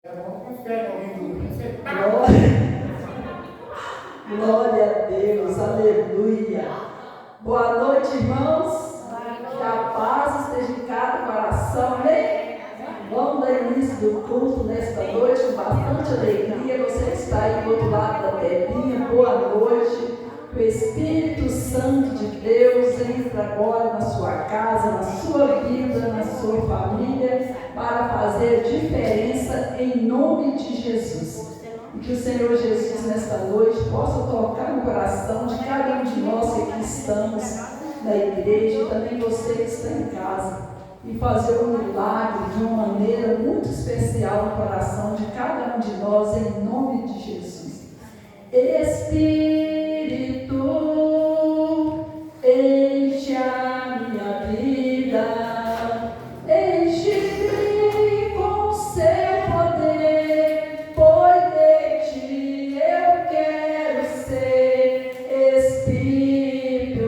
É bom que você alguém dormir, você tá. Glória a Deus, aleluia. Boa noite, irmãos. Que a paz esteja em cada coração, amém? Vamos dar início do culto nesta noite com bastante alegria. Você que está aí do outro lado da telinha, boa noite. Que o Espírito Santo de Deus entre agora na sua casa, na sua vida, na sua família, para fazer diferença em nome de Jesus. E que o Senhor Jesus nesta noite possa tocar no coração de cada um de nós que aqui estamos na igreja, e também você que está em casa, e fazer um milagre de uma maneira muito especial no coração de cada um de nós, em nome de Jesus. Espírito, enche a minha vida, enche-me com seu poder, pois de ti eu quero ser. Espírito,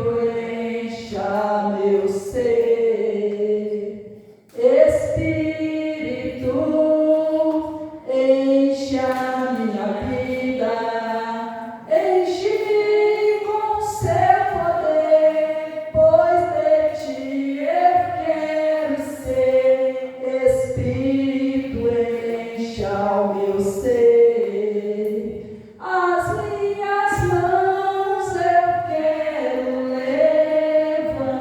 encha meu ser. Espírito, enche a minha vida, enche-me com seu poder, pois de ti eu quero ser. Espírito, encha o meu ser. As minhas mãos eu quero levantar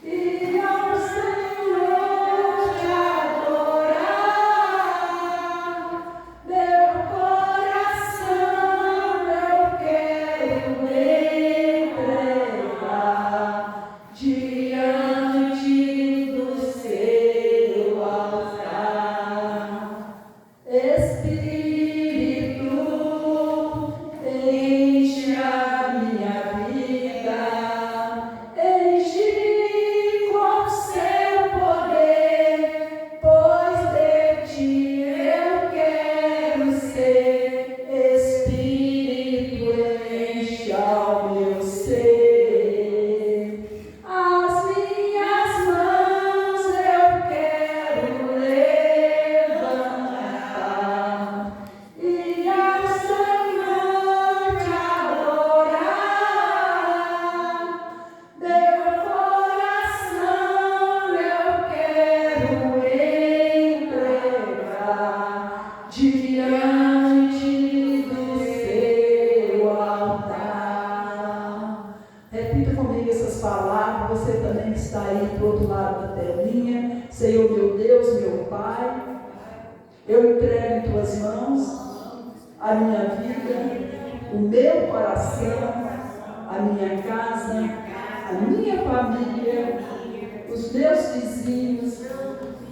e ao Senhor te adorar. Meu coração eu quero entregar diante do seu altar. Espírito, enche a minha vida, enche-me com seu poder, pois de ti eu quero ser. Espírito, enche o meu ser. As minhas mãos eu quero levantar e ao Senhor te adorar. Meu coração eu quero entregar diante do seu altar. Repita comigo essas palavras, você também que está aí do outro lado da telinha. Senhor meu Deus, meu Pai, eu entrego em tuas mãos a minha vida, o meu coração, a minha casa, a minha família, os meus vizinhos.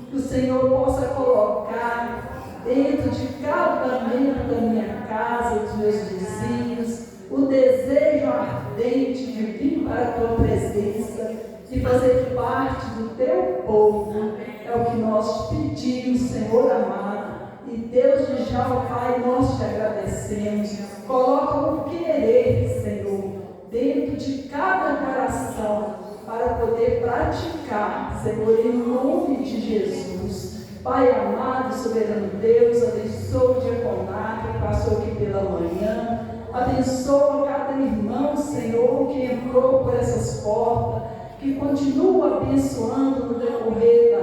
Que o Senhor possa colocar dentro de cada membro da minha casa, dos meus vizinhos, o desejo ardente de vir para a tua presença, de fazer parte do teu povo. É o que nós pedimos, Senhor amado. E Deus de já, ó Pai, nós te agradecemos. Coloca o querer, Senhor, dentro de cada coração, para poder praticar, Senhor, em nome de Jesus. Pai amado, soberano Deus, abençoa o diaconato que passou aqui pela manhã. Abençoa cada irmão, Senhor, que entrou por essas portas, que continua abençoando no decorrer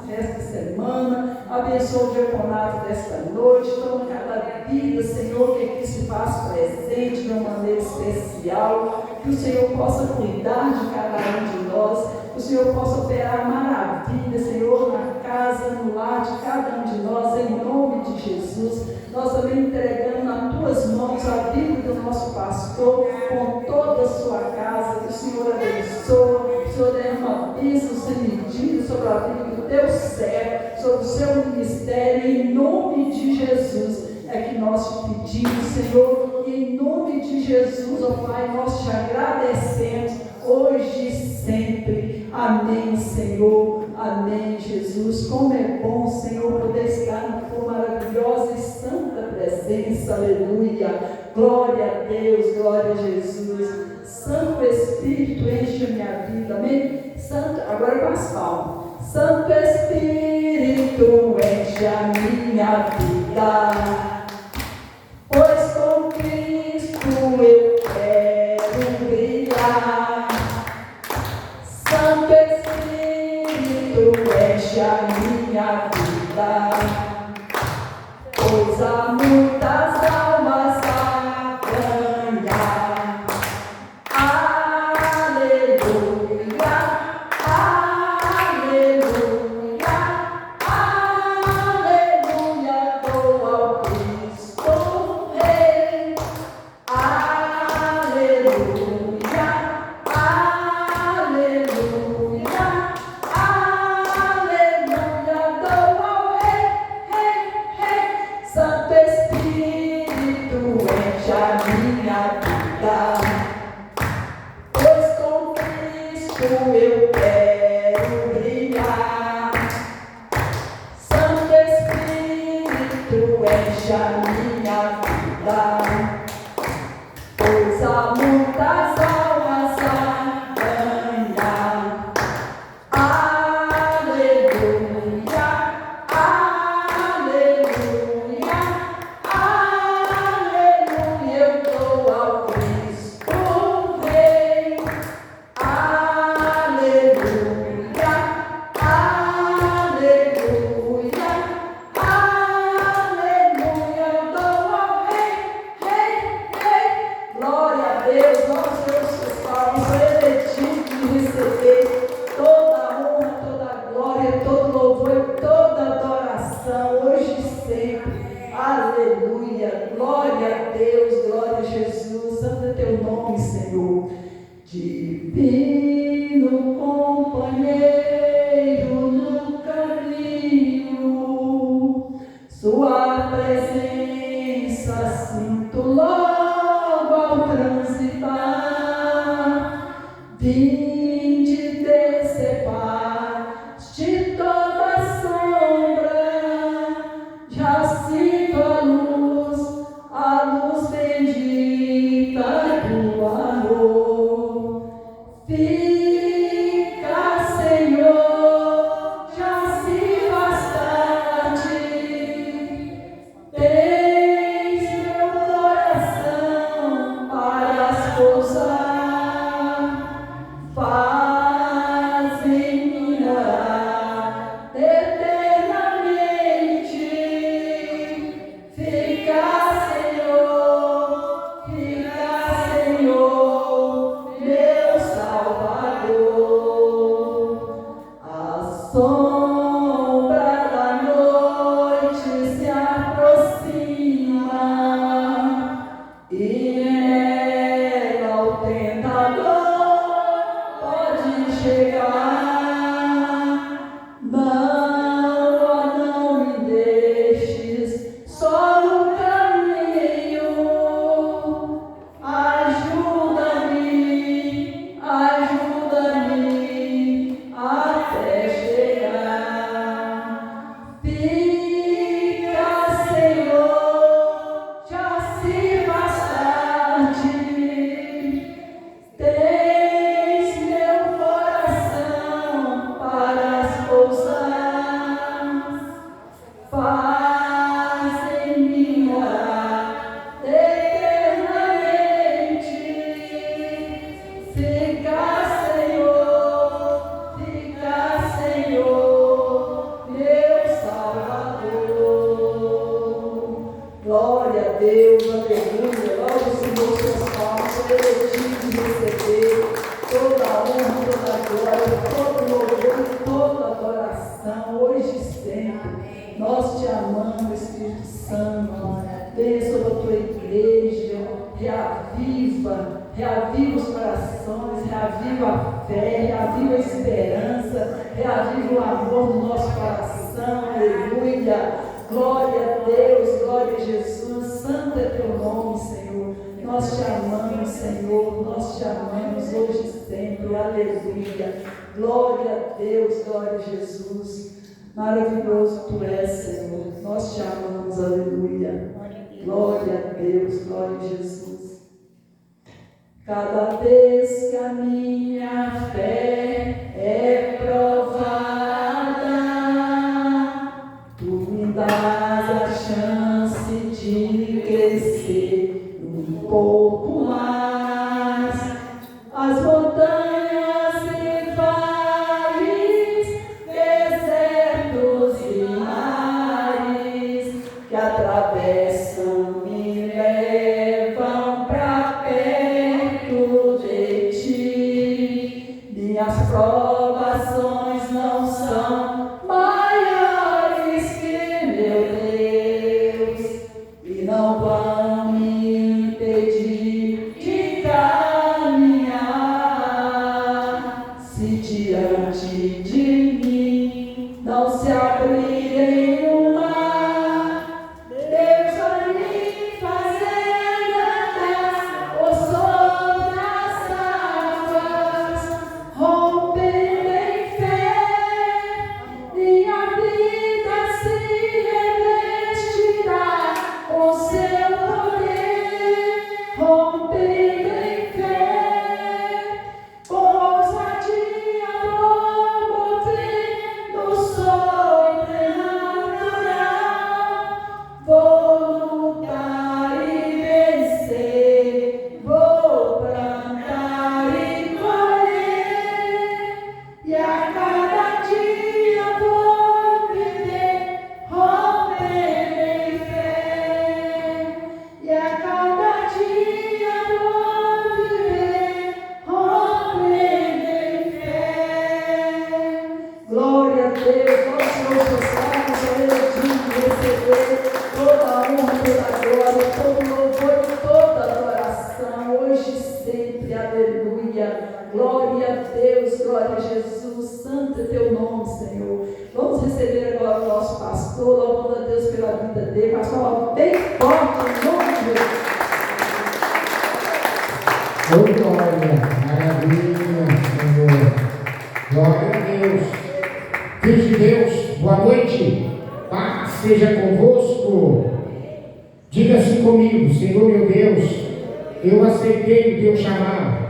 desta semana. Abençoa o diaconato desta noite. Toma cada vida, Senhor, que aqui se faz presente de uma maneira especial. Que o Senhor possa cuidar de cada um de nós. Que o Senhor possa operar maravilha, Senhor, na casa, no lar de cada um de nós, em nome de Jesus. Nós também entregamos nas tuas mãos a vida do nosso pastor, com toda a sua casa. Que o Senhor abençoe, que o Senhor dê uma bênção sem medida sobre a vida do teu servo, sobre o seu ministério, em nome de Jesus. É que nós te pedimos, Senhor, e em nome de Jesus, ó Pai, nós te agradecemos hoje e sempre. Amém, Senhor. Amém, Jesus. Como é bom, Senhor, poder estar na tua maravilhosa e santa presença. Aleluia. Glória a Deus, glória a Jesus. Santo Espírito, enche a minha vida. Amém? Santo, agora com as palmas. Santo Espírito, enche a minha vida, pois com Cristo eu quero brilhar. Santo Espírito, enche a minha vida, pois há muitas almas a ganhar. Aleluia, aleluia, aleluia, dou ao Cristo Rei. Aleluia, aleluia, aleluia, dou ao Rei, Rei, Rei. Santo Espírito, enche a minha vida, pois com Cristo eu quero brilhar. Santo Espírito, enche a minha vida, pois há muitas almas a ganhar. Aleluia, aleluia, aleluia, eu dou ao Cristo Rei. Aleluia, aleluia, aleluia, eu dou ao Rei, Rei, Rei. Glória a Deus, nós Deus, pessoal, digno de receber toda a honra, toda a glória, todo louvor e toda adoração, hoje e sempre. Aleluia, glória a Deus, glória a Jesus, santo é teu nome, Senhor. Divino companheiro no caminho, sua presença sinto logo ao transitar. Vinde decepar de toda sombra, já sinto a luz bendita do amor. Fica, Senhor, já se faz tarde. Tens meu coração para pousar. Faz-me morar eternamente. Fica, Senhor, meu Salvador. A sombra da noite se aproxima e nela o tentador pode chegar. Não, ó, não me deixes só no caminho. Ajuda-me, ajuda-me até chegar. Fica, Senhor, já se faz tarde. Tens meu coração para pousar. Faz-me morar eternamente. Fica, Senhor, meu Salvador. Glória a Deus, aleluia. Glória ao Senhor, suas palmas. Ele é digno de receber toda a honra, toda a glória, todo louvor e toda adoração, hoje e sempre. Nós te amamos, Espírito Santo. Venha sobre a tua igreja, reaviva os corações, reaviva a fé, reaviva a esperança, reaviva o amor no nosso coração, aleluia. Glória a Deus, glória a Jesus, santo é teu nome, Senhor. Nós te amamos, Senhor, nós te amamos hoje e sempre, aleluia. Glória a Deus, glória a Jesus. Maravilhoso tu és, Senhor. Nós te amamos, aleluia. Glória a Deus, glória a Jesus. Cada vez que a minha fé é provada, dás a chance de crescer um pouco mais. As montanhas e vales, desertos e mares que atravessam me levam para perto de ti. Minhas provações não são maiores que meu Deus e não vão me impedir de caminhar. Se diante de mim não se abrirem o mar, Deus vai me fazer andar por sobre as águas, rompendo em fé. Minha vida se revestirá com seu poder, rompendo em fé. Com ousadia vou mover no sobrenatural. Vou lutar e vencer, vou plantar e colher, e a cada dia vou viver rompendo em fé. E a cada dia vou viver rompendo em fé. Glória a Deus, vamos nos prostrar, Senhor, de receber toda a honra, toda a glória, todo o louvor e toda a adoração, hoje e sempre, aleluia. Glória a Deus, glória a Jesus, santo é teu nome, Senhor. Vamos receber agora o nosso pastor, louvando a Deus pela vida dele, pastor, bem forte, em nome de Jesus. Oh, glória, maravilha, Senhor. Glória a Deus. Filhos de Deus, boa noite. Paz seja convosco. Diga assim comigo: Senhor meu Deus, eu aceitei o teu chamado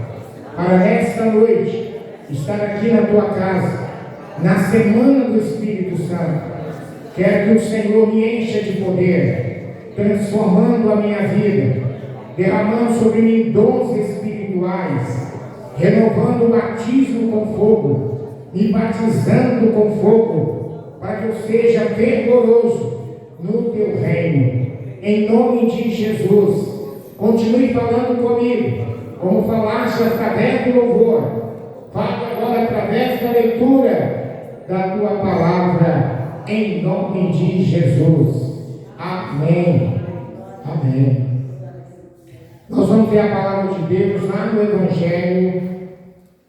para nesta noite estar aqui na tua casa, na semana do Espírito Santo. Quero que o Senhor me encha de poder, transformando a minha vida, derramando sobre mim dons espirituais, renovando o batismo com fogo, me batizando com fogo, para que eu seja fervoroso no teu reino. Em nome de Jesus, continue falando comigo, como falaste através do louvor. Fale agora através da leitura da tua palavra, em nome de Jesus. Amém. Amém. Nós vamos ver a palavra de Deus lá no Evangelho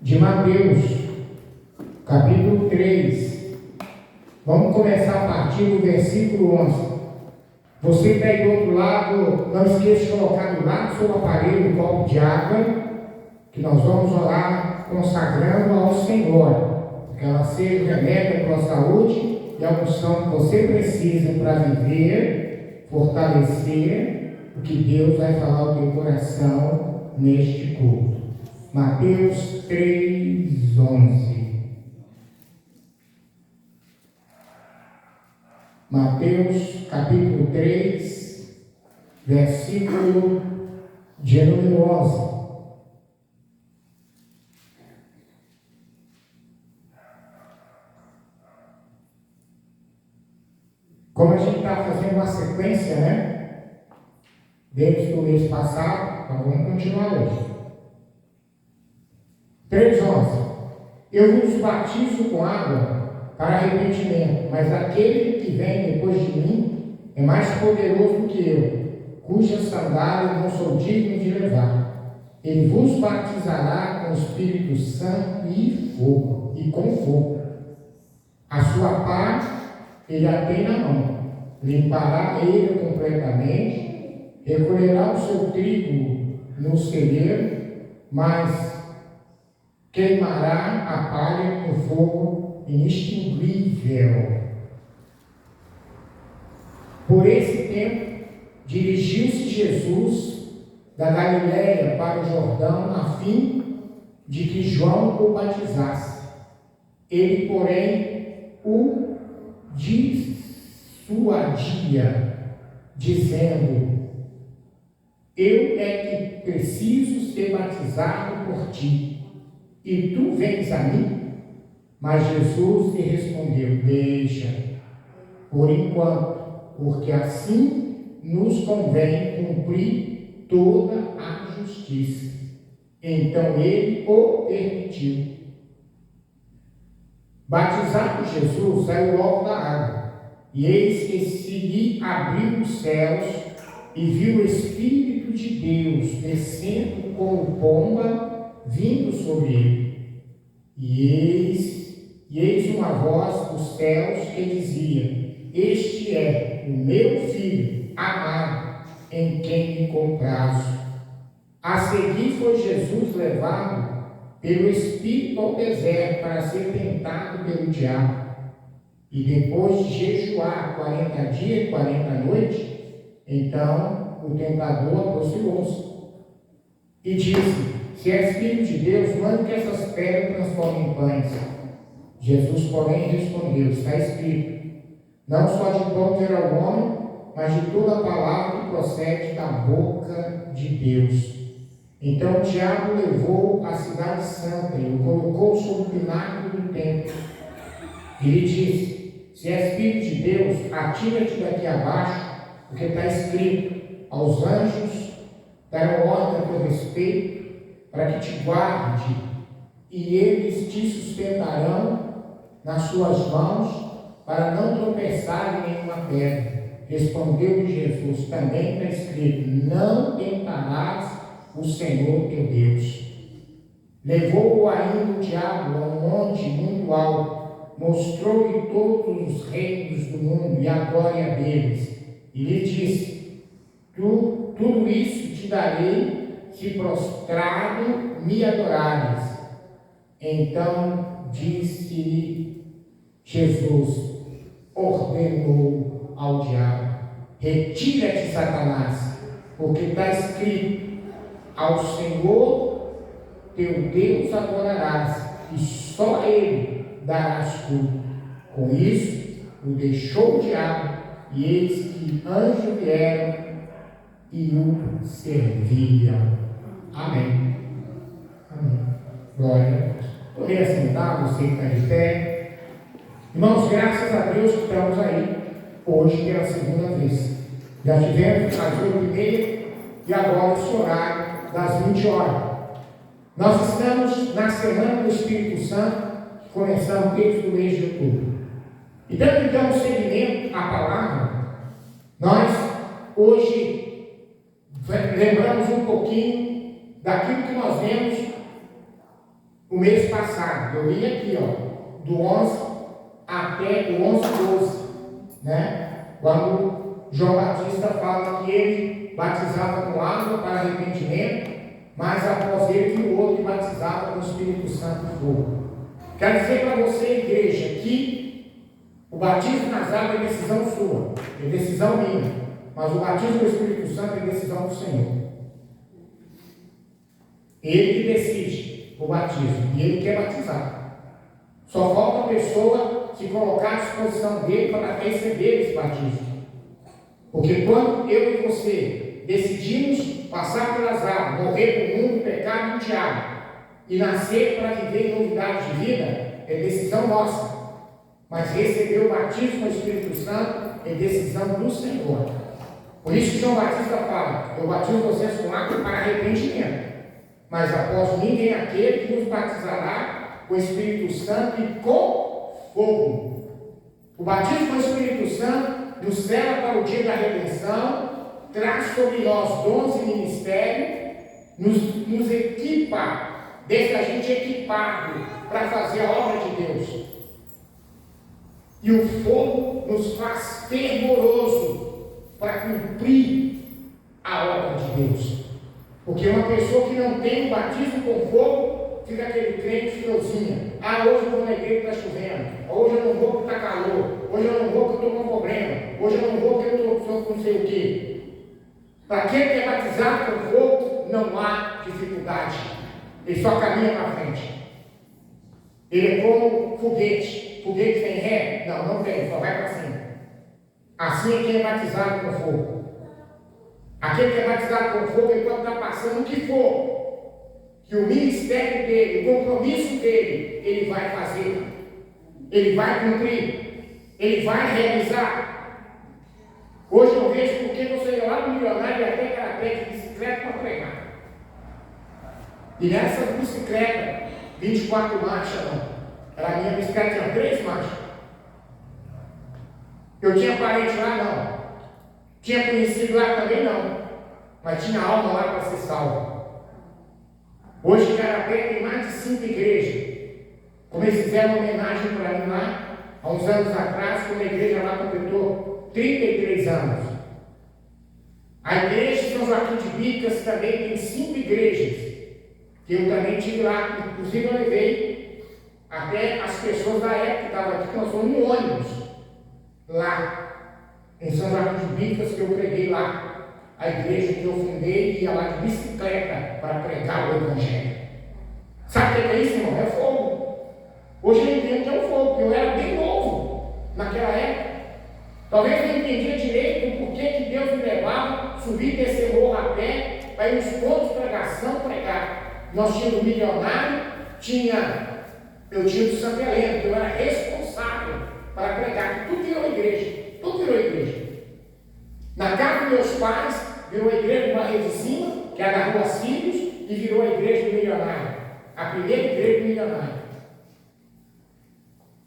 de Mateus, capítulo 3. Vamos começar a partir do versículo 11. Você que está aí do outro lado, não esqueça de colocar do lado do seu aparelho um copo de água, que nós vamos orar consagrando ao Senhor, que ela seja o remédio para a tua saúde e a unção que você precisa para viver, fortalecer o que Deus vai falar ao teu coração neste culto. Mateus 3:11. Mateus capítulo 3, versículo de número 11. Como a gente está fazendo uma sequência, né? Desde o mês passado, nós vamos continuar hoje. 3:11. Eu vos batizo com água para arrependimento, mas aquele que vem depois de mim é mais poderoso do que eu, cuja sandália não sou digno de levar. Ele vos batizará com o Espírito Santo e fogo, e com fogo. A sua pá ele a tem na mão, limpará ele completamente, recolherá o seu trigo no celeiro, mas queimará a palha com fogo inextinguível. Por esse tempo, dirigiu-se Jesus da Galiléia para o Jordão, a fim de que João o batizasse. Ele, porém, o persuadia, dizendo: eu é que preciso ser batizado por ti, e tu vens a mim? Mas Jesus lhe respondeu: deixa, por enquanto, porque assim nos convém cumprir toda a justiça. Então ele o permitiu. Batizado Jesus, saiu logo da água, e eis que se lhe abriu os céus, e viu o Espírito de Deus descendo como pomba, vindo sobre ele. E eis uma voz dos céus que dizia: este é o meu Filho amado, em quem me comprazo. A seguir foi Jesus levado pelo Espírito ao deserto para ser tentado pelo diabo. E depois de jejuar 40 dias e 40 noites, então o tentador aproximou-se e disse: se és filho de Deus, mande que essas pedras transformem em pães. Jesus, porém, respondeu: está escrito: não só de pão terá o homem, mas de toda a palavra que procede da boca de Deus. Então o diabo levou a cidade santa e o colocou sobre o pináculo do templo. E lhe disse: se és filho de Deus, atira-te daqui abaixo, porque está escrito: aos anjos darão ordem a teu respeito, para que te guarde, e eles te sustentarão nas suas mãos, para não tropeçar em nenhuma pedra. Respondeu-lhe Jesus: também está escrito: não tentarás o Senhor teu Deus. Levou-o ainda o diabo a um monte muito alto, mostrou-lhe todos os reinos do mundo e a glória deles, e lhe disse: tudo isso te darei, se prostrado me adorares. Então disse Jesus, ordenou ao diabo: retira-te, Satanás, porque está escrito: ao Senhor teu Deus adorarás, e só Ele darás culto. Com isso, o deixou o diabo, e eis que anjos vieram e o serviam. Amém. Amém. Glória a Deus. Poderia sentar, você que está de pé. Irmãos, graças a Deus que estamos aí, hoje pela segunda vez. Já tivemos às 8h30 e agora esse horário das 20 horas. Nós estamos na Semana do Espírito Santo, que começamos desde o mês de outubro. E dando seguimento à palavra, nós hoje lembramos um pouquinho daquilo que nós vemos o mês passado. Eu li aqui, ó, do 11 até o 11:12, né? Quando João Batista fala que ele batizava com água para arrependimento, mas após ele que o outro batizava com o Espírito Santo e fogo. Quero dizer para você, igreja, que o batismo nas águas é decisão sua, é decisão minha, mas o batismo do Espírito Santo é decisão do Senhor. Ele que decide o batismo e ele quer batizar. Só falta a pessoa se colocar à disposição dele para receber esse batismo. Porque quando eu e você decidimos passar pelas águas, morrer para o mundo, pecado e o diabo, e nascer para viver em novidade de vida, é decisão nossa. Mas receber o batismo do Espírito Santo é decisão do Senhor. Por isso que João Batista fala: eu batizo vocês com água para arrependimento, mas após mim vem aquele que nos batizará com o Espírito Santo e com fogo. O batismo do Espírito Santo nos cela para o dia da redenção, traz sobre nós dons e ministério, nos equipa, deixa a gente equipado para fazer a obra de Deus. E o fogo nos faz fervoroso para cumprir a obra de Deus. Porque uma pessoa que não tem o batismo com fogo, fica aquele crente friozinha. Ah, hoje eu vou na igreja que está chovendo. Hoje eu não vou porque está calor. Hoje eu não vou porque eu estou com problema. Hoje eu não vou porque eu estou com não sei o quê. Para quem é batizado com fogo, não há dificuldade. Ele só caminha para frente. Ele é como foguete. Foguete tem ré? Não, não tem, só vai para cima. Assim é quem é batizado com fogo. Aquele que é batizado com fogo, ele pode estar passando o que for, que o ministério dele, o compromisso dele, ele vai fazer, ele vai cumprir, ele vai realizar. Hoje eu vejo porque você ia lá no Milionário e até Carapé de bicicleta para pregar. E nessa bicicleta, 24 marchas não. A minha bicicleta tinha 3 marchas. Eu tinha parente lá não. Tinha conhecido lá também não. Mas tinha alma lá para ser salva. Hoje em Carapé tem mais de 5 igrejas. Como eles fizeram uma homenagem para mim lá, há uns anos atrás, quando a igreja lá completou 33 anos. A igreja de São Joaquim de Bicas também tem 5 igrejas. Que eu também tive lá, inclusive eu levei até as pessoas da época que estavam aqui, que nós fomos no ônibus, lá, em São Joaquim de Bicas, que eu preguei lá. A igreja que eu fundei ia lá de bicicleta para pregar o Evangelho. Sabe o que é isso, irmão? É fogo. Hoje eu entendo que é o fogo, porque eu era bem novo naquela época. Talvez eu não entendia direito o porquê que Deus me levava, subir e descer morro a pé, para ir nos pontos de pregação pregar. Nós tínhamos o Milionário, eu tinha o Santa Helena, que eu era responsável para pregar, tudo virou igreja, tudo virou igreja. Na casa dos meus pais, virou a igreja do Barreiro de Cima, que era da Rua Sírios, e virou a igreja do Milionário, a primeira igreja do Milionário.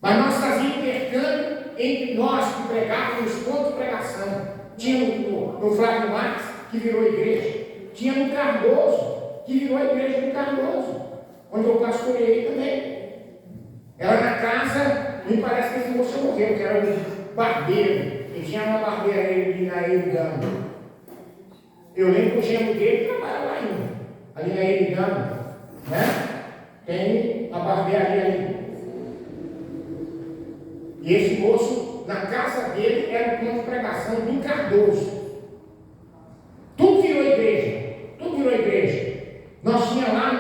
Mas nós fazíamos intercâmbio entre nós que pregávamos nos pontos de pregação. Tinha no Flávio Marques, que virou igreja. Tinha no Cardoso, que virou a igreja do Cardoso, onde eu pastoreei também. Era na casa, me parece que esse moço morreu, que era um barbeiro. E tinha uma barbeira ali na Eridano. Eu lembro que o genro dele trabalha lá ainda, ali na Eridano, né? Tem a barbearia ali. E esse moço, na casa dele, era o ponto de pregação do Cardoso. Tudo virou igreja, tudo virou igreja. Nós tínhamos lá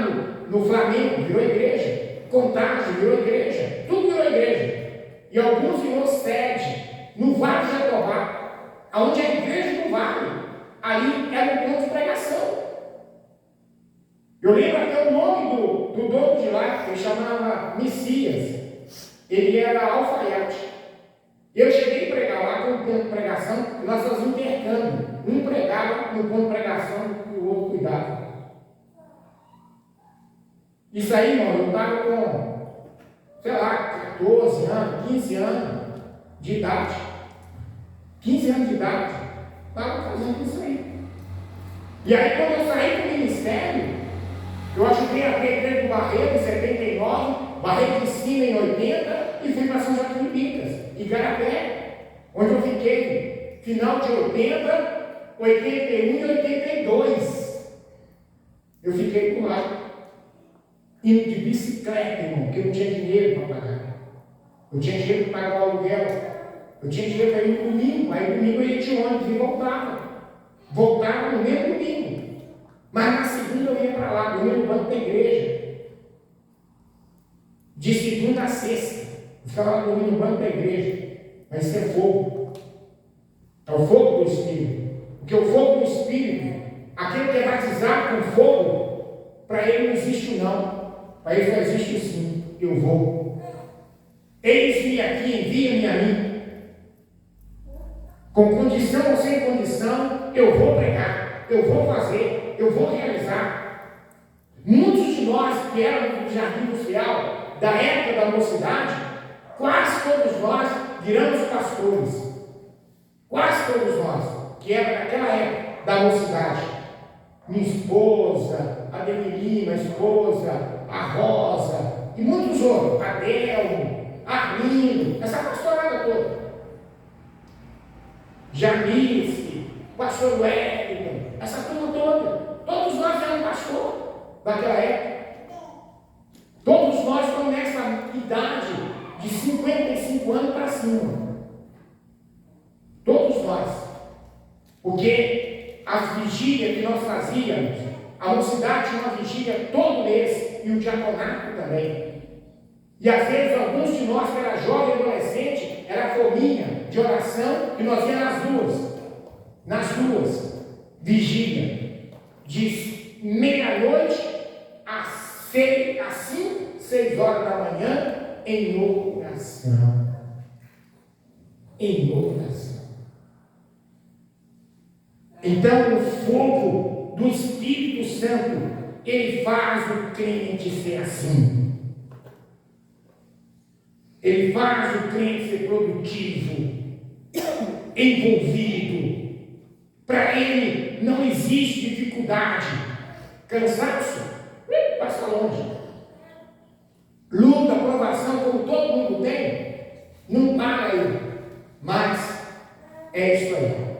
no Flamengo, virou igreja. Contagem, virou igreja. Tudo virou igreja. E alguns virou sede. No Vale de Jatobá, onde é a igreja do Vale, ali era o ponto de pregação. Eu lembro até o nome do dono de lá, que ele chamava Messias. Ele era alfaiate. Eu cheguei a pregar lá com o ponto de pregação, e nós fazíamos intercâmbio. Um pregava no ponto de pregação e o outro cuidava. Isso aí, irmão, eu estava com, sei lá, 14 anos, 15 anos de idade. 15 anos de idade, estava fazendo isso aí. E aí, quando eu saí do ministério, eu ajudei a igreja do Barreiro em 79, Barreiro de Cima em 80, e fui para São Joaquim de Bicas, Igarapé, onde eu fiquei final de 80, 81 e 82. Eu fiquei por lá, indo de bicicleta, irmão, porque eu não tinha dinheiro para pagar. Eu tinha dinheiro para pagar o aluguel. Eu tinha dinheiro para ir no domingo, aí no domingo eu ia de ônibus e voltava. Voltava no mesmo domingo. Mas na segunda eu ia para lá, dormia no banco da igreja. De segunda a sexta. Eu ficava lá dormindo no banco da igreja. Mas isso é fogo. É o fogo do Espírito. Porque o fogo do Espírito, aquele que é batizado com fogo, para ele não existe o não. Para ele só existe o sim. Eu vou. Eis-me aqui, envia-me a mim. Com condição ou sem condição, eu vou pregar, eu vou fazer, eu vou realizar. Muitos de nós que eram do Jardim Industrial, da época da mocidade, quase todos nós viramos pastores. Quase todos nós, que eram daquela época da mocidade. Minha esposa, a Demelina, a esposa, a Rosa, e muitos outros, Adelmo, Arlindo, essa pastorada toda. Janice, pastor Wellington, essa turma toda. Todos nós éramos pastor daquela época. Todos nós estamos nessa idade de 55 anos para cima. Todos nós. Porque as vigílias que nós fazíamos, a mocidade tinha uma vigília todo mês e o diaconato também. E às vezes alguns de nós que era jovem e adolescente, era fominha. de oração que nós íamos nas ruas, vigília, de meia-noite às 5, 6 horas da manhã, em oração. Em oração. Então, o fogo do Espírito Santo, ele faz o crente ser assim. Ele faz o crente ser produtivo, envolvido. Para ele não existe dificuldade. Cansaço, passa longe. Luta, provação, como todo mundo tem, não para aí. Mas é isso aí.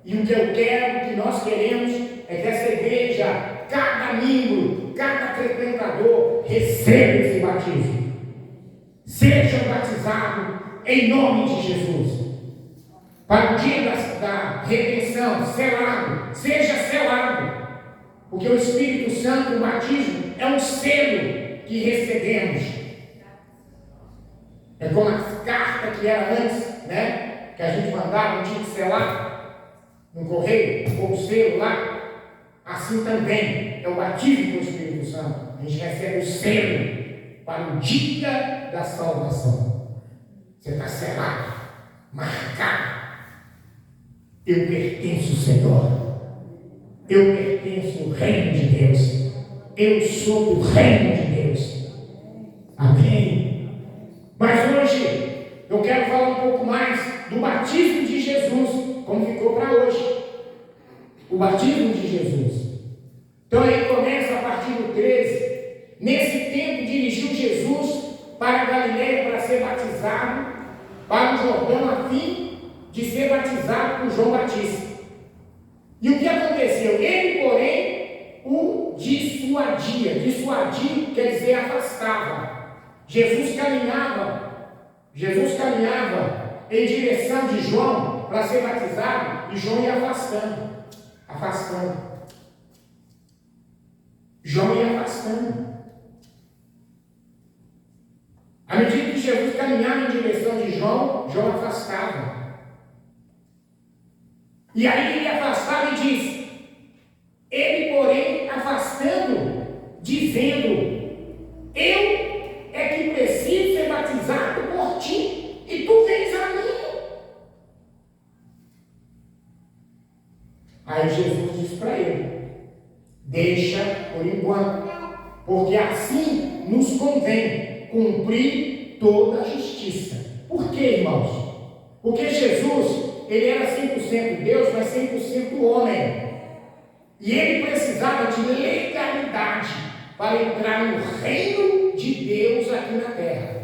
E o que eu quero, o que nós queremos, é que essa igreja, cada membro, cada frequentador, receba esse batismo. Seja batizado em nome de Jesus. Para o dia da redenção, selado, seja selado. Porque o Espírito Santo, o batismo, é um selo que recebemos. É como as cartas que era antes, né? Que a gente mandava, não tinha que selar no correio, ou o selo lá. Assim também é o batismo do Espírito Santo. A gente recebe o selo para o dia da salvação. Você está selado, marcado. Eu pertenço ao Senhor. Eu pertenço ao reino de Deus. Eu sou do reino de Deus. Amém. Mas hoje eu quero falar um pouco mais do batismo de Jesus, como ficou para hoje. O batismo de Jesus. Então aí começa a partir do 13. Nesse tempo dirigiu Jesus para a Galileia para ser batizado, para o Jordão, a fim de ser batizado por João Batista. E o que aconteceu? Ele, porém, o dissuadia. Dissuadir quer dizer afastava. Jesus caminhava em direção de João para ser batizado, e João ia afastando. João ia afastando. À medida que Jesus caminhava em direção de João, João afastava. E aí ele afastava e diz: ele, porém, afastando, dizendo: eu é que preciso ser batizado por ti, e tu vens a mim. Aí Jesus disse para ele: deixa por enquanto, porque assim nos convém cumprir toda a justiça. Por quê, irmãos? Porque Jesus, ele era 100% Deus, mas 100% homem. E ele precisava de legalidade para entrar no reino de Deus aqui na terra.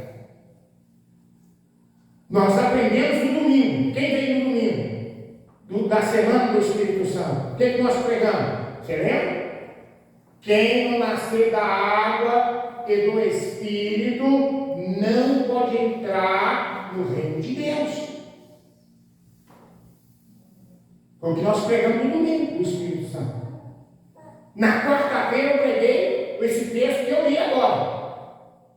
Nós aprendemos no domingo. Quem veio no domingo? Da semana do Espírito Santo. O que nós pregamos? Você lembra? Quem não nascer da água e do Espírito não pode entrar no reino de Deus. Foi o que nós pregamos no domingo do Espírito Santo. Na quarta-feira eu preguei esse texto que eu li agora.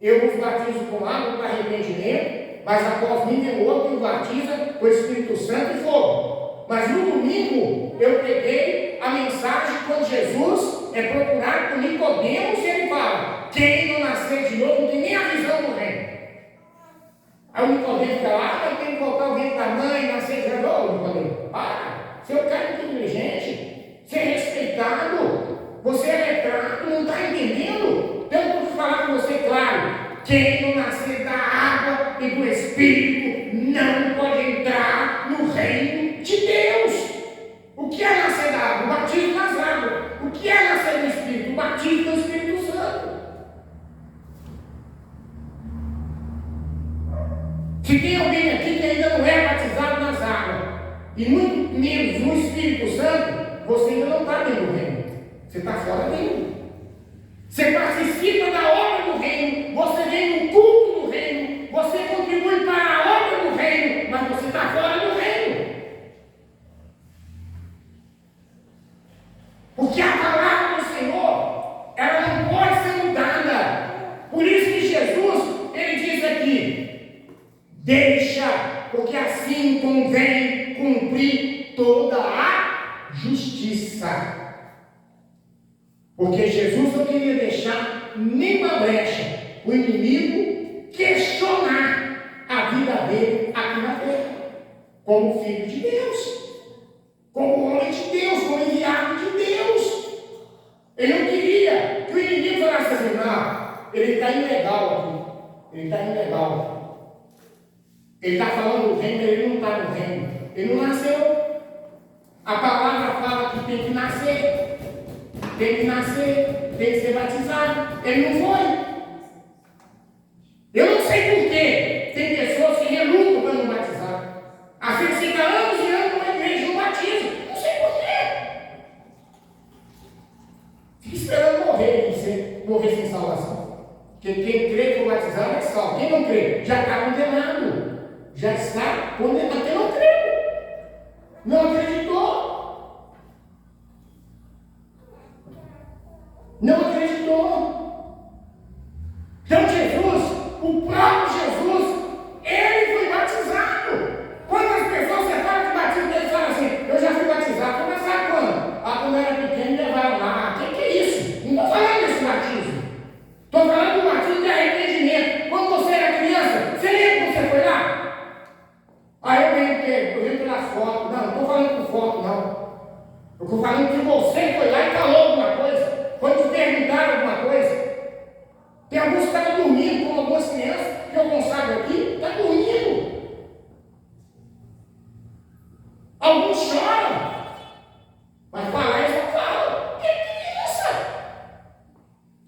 Eu vos batizo com água para arrependimento, mas após mim vem outro que o batiza com o Espírito Santo e fogo. Mas no domingo eu preguei a mensagem quando Jesus é procurado por Nicodemos e ele fala: quem não nascer de novo não tem nem a visão do reino. Aí o Nicodemos fica lá: eu tenho que voltar o ventre da mãe, nascer de novo. Nicodemos: para, seu cara é inteligente, ser respeitado, você é letrado, não está entendendo? Tenho que falar com você claro: quem não nascer da água e do Espírito não pode entrar no reino de Deus. O que é nascer da água? O batismo nas águas. O que é nascer do Espírito? O batismo do Espírito Santo. Se tem alguém aqui que ainda não é batizado nas águas, e muito menos no Espírito Santo, você ainda não está dentro do reino. Você está fora dele. Você participa da obra do reino, você vem no culto do reino, você contribui para a obra do reino, mas você está fora do reino. Porque a palavra do Senhor, ela não pode ser mudada. Por isso que Jesus, ele diz aqui: deixa, porque assim convém a justiça. Porque Jesus não queria deixar nenhuma brecha o inimigo questionar a vida dele aqui na terra, como filho de Deus, como homem de Deus, como enviado de Deus. Ele não queria que o inimigo falasse assim: não, ele está ilegal aqui, ele está ilegal. Ele está falando do reino, ele não está no reino, ele não nasceu. A palavra fala que tem que nascer, tem que ser batizado. Ele não foi. Eu não sei por quê. Tem pessoas que relutam para não batizar. Às vezes fica anos e anos na igreja não batiza. Não sei por quê. Fica esperando morrer sem salvação. Porque quem crê que for batizado é salvo. Quem não crê já está condenado. Já está condenado. Quem não crê, não acreditou. Não acreditou. Então Jesus, o próprio Jesus, ele foi batizado. Quando as pessoas separam de batismo, eles falam assim: eu já fui batizado. Começar quando? Quando eu era pequeno, me levaram lá. Que é isso? Não estou falando desse batismo. Estou falando do batismo de arrependimento. Quando você era criança, você lembra que você foi lá? Eu lembro pelas fotos. Não estou falando por foto, não. Eu estou falando que você foi lá e falou alguma coisa. Quando te perguntaram alguma coisa. Tem alguns que estão dormindo, como algumas crianças que eu consagro aqui, está dormindo. Alguns choram. Mas falar eles não falam. Que criança?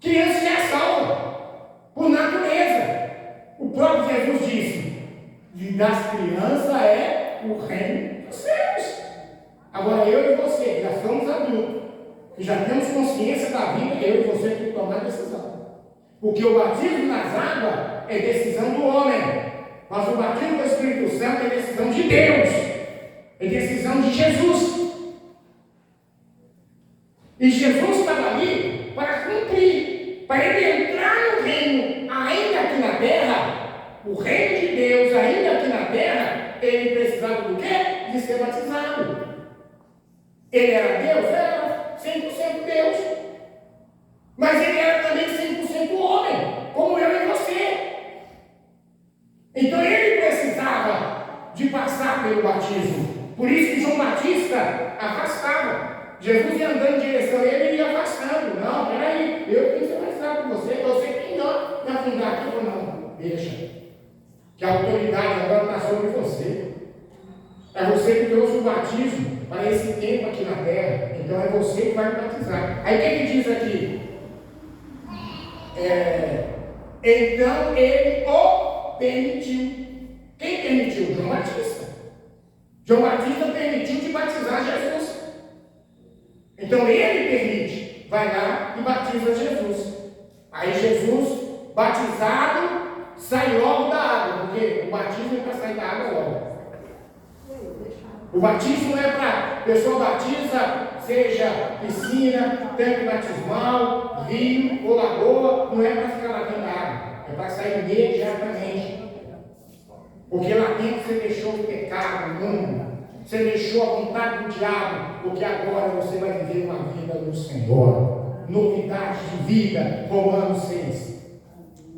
Criança já é salva por natureza. O próprio Jesus disse: e das crianças é o reino dos céus. Agora eu e você, que já somos adultos, que já temos consciência da vida, eu e você temos que tomar decisão. Porque o batismo nas águas é decisão do homem, mas o batismo do Espírito Santo é decisão de Deus, é decisão de Jesus. E Jesus estava ali para cumprir, para ele entrar no reino, ainda aqui na terra, o reino de Deus, ainda aqui na terra, ele precisava do quê? De ser batizado. Ele era Deus? Era 100% Deus. Mas ele era também 100% homem, como eu e você. Então ele precisava de passar pelo batismo. Por isso que João Batista afastava. Jesus ia andando em direção a ele e ia afastando. Não, peraí, eu tenho que ser batizado com você. Você tem não me afundar aqui ou não? Deixa. Que a autoridade agora está sobre você. É você que trouxe o batismo para esse tempo aqui na terra. Então é você que vai me batizar. Aí o que ele diz aqui? Então ele o permitiu. Quem permitiu? João Batista. João Batista permitiu de batizar Jesus. Então ele permite, vai lá e batiza Jesus. Aí Jesus, batizado, sai logo da água, porque o batismo é para sair da água logo. O batismo não é para a pessoa batiza, seja piscina, tanque batismal, rio ou lagoa, não é para ficar lá dentro da água, é para sair imediatamente. Porque lá dentro você deixou o pecado, o mundo, você deixou a vontade do diabo, porque agora você vai viver uma vida no Senhor, novidade de vida, Romanos 6.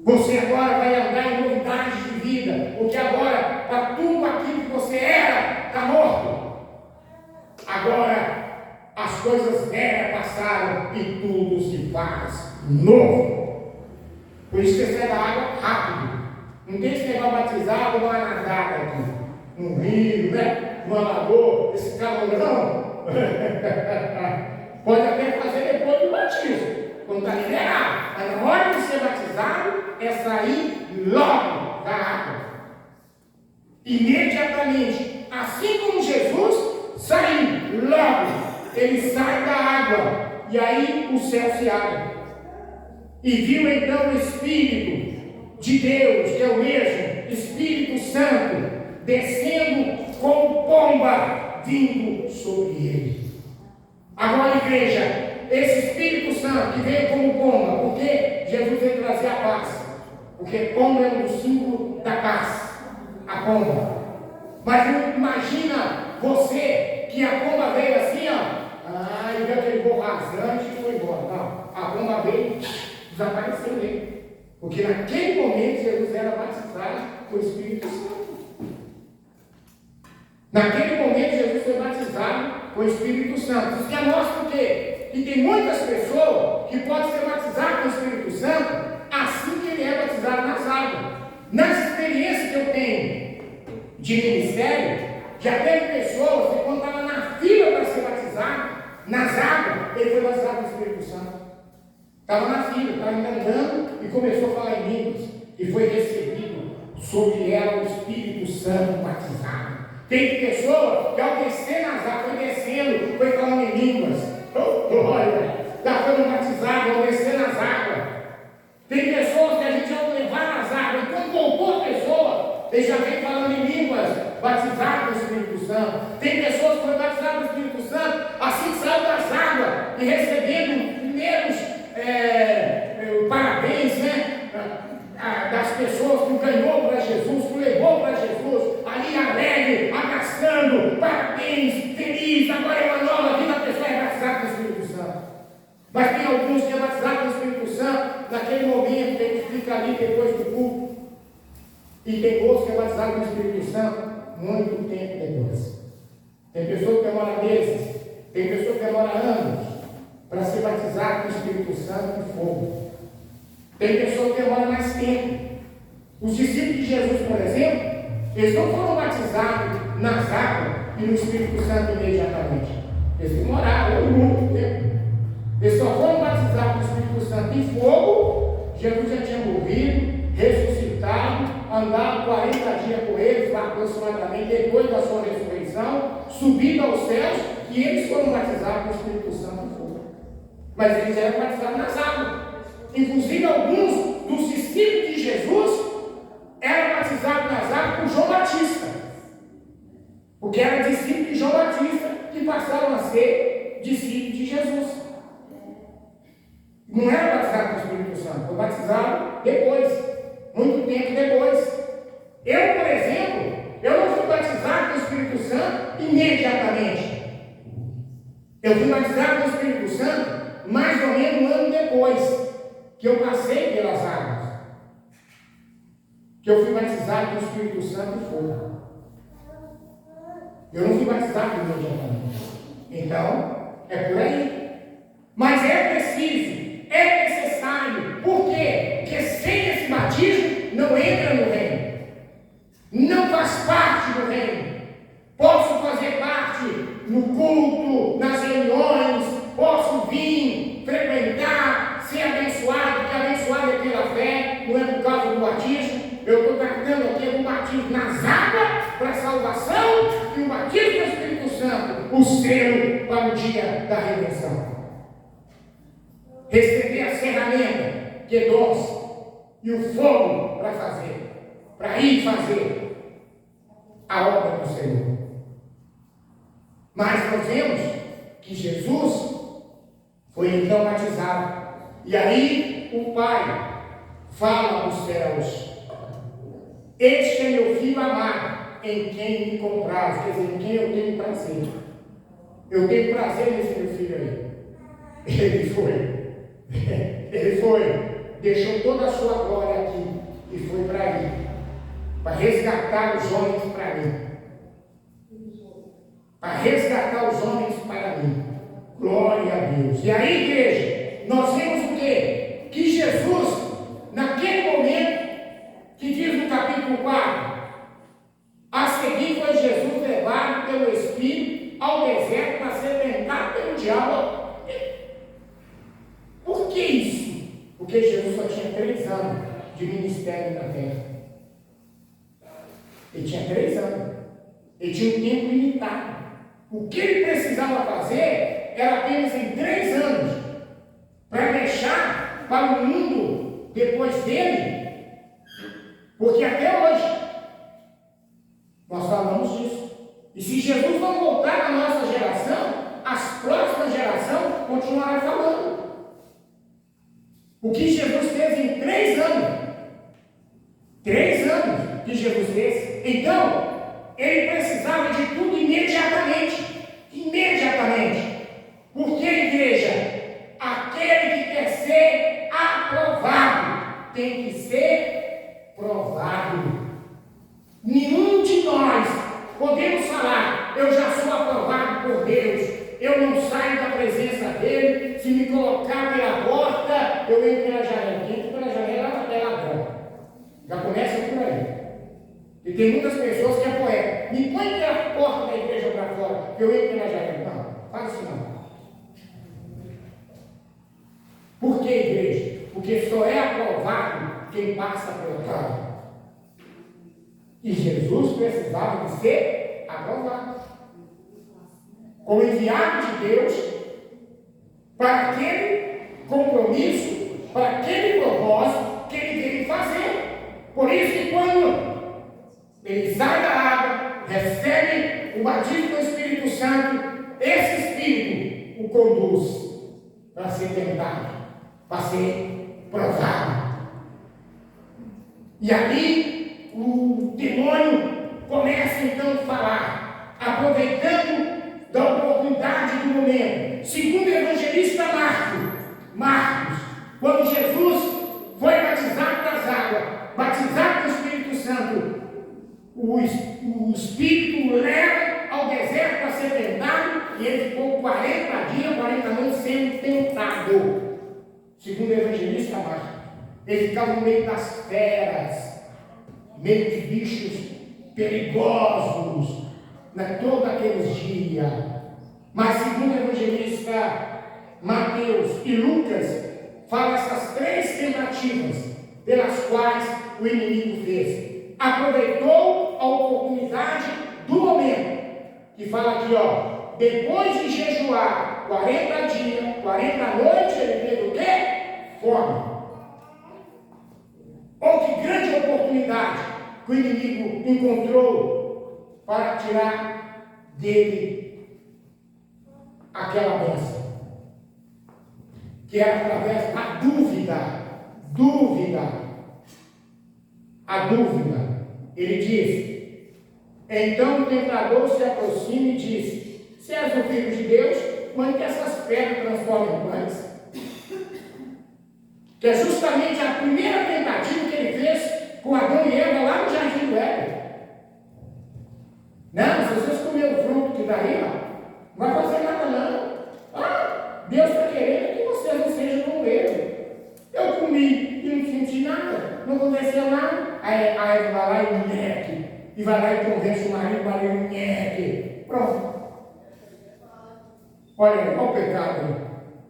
Você agora vai andar em novidades de vida, porque agora está tudo aquilo que você era, está morto. Agora as coisas velhas passaram e tudo se faz novo. Por isso que você sai da água rápido. Não tem esse negócio batizado numa nadada aqui, num rio, né? Numa lagoa, esse calorão. Pode até fazer depois do batismo, quando está liberado. Mas na hora de ser batizado, é sair logo da água. Imediatamente. Assim como Jesus saiu logo, ele sai da água. E aí o céu se abre. E viu então o Espírito de Deus, que é o mesmo Espírito Santo, descendo como pomba, vindo sobre ele. Agora, igreja, esse Espírito Santo que veio como pomba, porque Jesus veio trazer a paz. Porque pomba é um dos símbolos da paz, a pomba. Mas imagina você que a pomba veio assim, ó. E deu aquele voo rasante e foi embora. Não, a pomba veio, desapareceu dele. Porque naquele momento Jesus era batizado com o Espírito Santo. Naquele momento Jesus foi batizado com o Espírito Santo. Isso que mostra o quê? Que tem muitas pessoas que podem ser batizadas com o Espírito Santo assim que ele é batizado nas águas. Nas experiências que eu tenho de ministério, já teve pessoas que quando estavam na fila para ser batizado, nas águas, ele foi batizado com o Espírito Santo. Estava na fila, estava andando e começou a falar em línguas. E foi recebido sobre ela o Espírito Santo batizado. Tem pessoa que ao descer nas águas, foi descendo, foi falando em línguas. Oh, glória! Já foram batizados ao descer nas águas. Tem pessoas que a gente vai levar nas águas, e quando voltou a pessoa, ele já vem falando em línguas, batizado no Espírito Santo. Tem pessoas que foram batizadas no Espírito Santo, assim que saiu das águas e recebendo primeiros parabéns, né? Das pessoas que ganhou para Jesus, que levou para Jesus, ali alegre, abraçando, parabéns, feliz, agora é uma nova vida, a pessoa é batizada no Espírito Santo. Mas tem alguns que é batizado no Espírito Santo, naquele momento que ele fica ali depois do culto, e tem outros que é batizado no Espírito Santo muito tempo depois. Tem pessoa que demora meses, tem pessoa que demora anos para ser batizado com o Espírito Santo e fogo. Tem pessoa que demora mais tempo. Os discípulos de Jesus, por exemplo, eles não foram batizados nas águas e no Espírito Santo imediatamente. Eles demoraram muito tempo. Eles só foram batizados no Espírito Santo e fogo. Jesus já tinha morrido, ressuscitado, andado 40 dias com eles, aproximadamente, depois da sua ressurreição, subido aos céus, e eles foram batizados no Espírito Santo e fogo. Mas eles eram batizados nas águas. Inclusive, alguns dos discípulos de Jesus eram batizados nas águas por João Batista, porque eram discípulos de João Batista que passaram a ser discípulos de Jesus. Não era batizado com o Espírito Santo, foi batizado depois, muito tempo depois. Eu, por exemplo, eu não fui batizado com o Espírito Santo imediatamente. Eu fui batizado com o Espírito Santo mais ou menos um ano depois que eu passei pelas águas, que eu fui batizado com o Espírito Santo e fogo. Eu não fui batizado imediatamente. Então, é por aí. Mas é preciso, é necessário. Por quê? Porque sem esse batismo não entra no reino. Não faz parte do reino. Posso fazer parte no culto, nas reuniões, posso vir, frequentar, ser abençoado, porque abençoado é pela fé, não é por causa do batismo. Eu estou tratando aqui um batismo nas águas para a salvação e um batismo no Espírito Santo, o selo para o dia da redenção. Receber a ferramenta, que é dons, e o fogo para fazer, para ir fazer a obra do Senhor. Mas nós vemos que Jesus foi então batizado. E aí o Pai fala aos céus: este é meu filho amado, em quem me compraz, quer dizer, em quem eu tenho prazer. Eu tenho prazer nesse meu filho aí. Ele foi, deixou toda a sua glória aqui e foi para aí, para resgatar os homens para mim. Para resgatar os homens para mim. Glória a Deus. E aí, igreja, nós vemos o quê? Que Jesus, naquele momento, que diz no capítulo 4, a seguir foi Jesus levado pelo Espírito ao deserto para ser tentado pelo diabo. Por que isso? Porque Jesus só tinha 3 anos de ministério na terra. Ele tinha 3 anos. Ele tinha um tempo limitado. O que ele precisava fazer era apenas em 3 anos para deixar para o mundo depois dele. Porque até hoje nós falamos disso. E se Jesus não voltar na nossa geração, as próximas gerações continuarão falando. O que Jesus fez em 3 anos. 3 anos que Jesus fez. Então, ele precisava de tudo imediatamente. se me colocar pela porta, eu entro pela janela. Quem entra pela janela é ladrão. Já começa por aí. E tem muitas pessoas que apoiam. Me põe pela porta da igreja para fora, que eu entro pela janela. Não, faz isso não. Por que, igreja? Porque só é aprovado quem passa pela porta. E Jesus precisava de ser aprovado como enviado de Deus para aquele compromisso, para aquele propósito que ele veio fazer. Por isso que quando ele sai da água, recebe o batismo do Espírito Santo, esse Espírito o conduz para ser tentado, para ser provado. E ali o demônio começa então a falar, aproveitando da oportunidade do momento. Segundo o evangelista Marcos, quando Jesus foi batizado das águas, batizado do Espírito Santo, o Espírito o leva ao deserto para ser tentado, e ele ficou 40 dias, 40 noites sendo tentado. Segundo o evangelista Marcos, ele ficava no meio das feras, meio de bichos perigosos, todos aqueles dias. Mas segundo o evangelista Mateus e Lucas, fala essas 3 tentativas pelas quais o inimigo fez. Aproveitou a oportunidade do momento, que fala aqui, ó, depois de jejuar 40 dias, 40 noites, ele teve o quê? Fome. Oh, que grande oportunidade que o inimigo encontrou para tirar dele aquela bênção, que era através da dúvida. Ele diz: então o tentador se aproxima e diz: se és o filho de Deus, mande que essas pedras transformem em pães. Que é justamente a primeira tentativa que ele fez com Adão e Eva lá no Jardim do Éden. Não, se vocês comerem o fruto que daí, ó, não vai fazer nada não. Deus está querendo que vocês não sejam como ele. Eu comi e não senti nada, não aconteceu nada. Aí a Eva vai lá e nheque, e vai lá e convence o marido nheque. Pronto. Olha o pecado,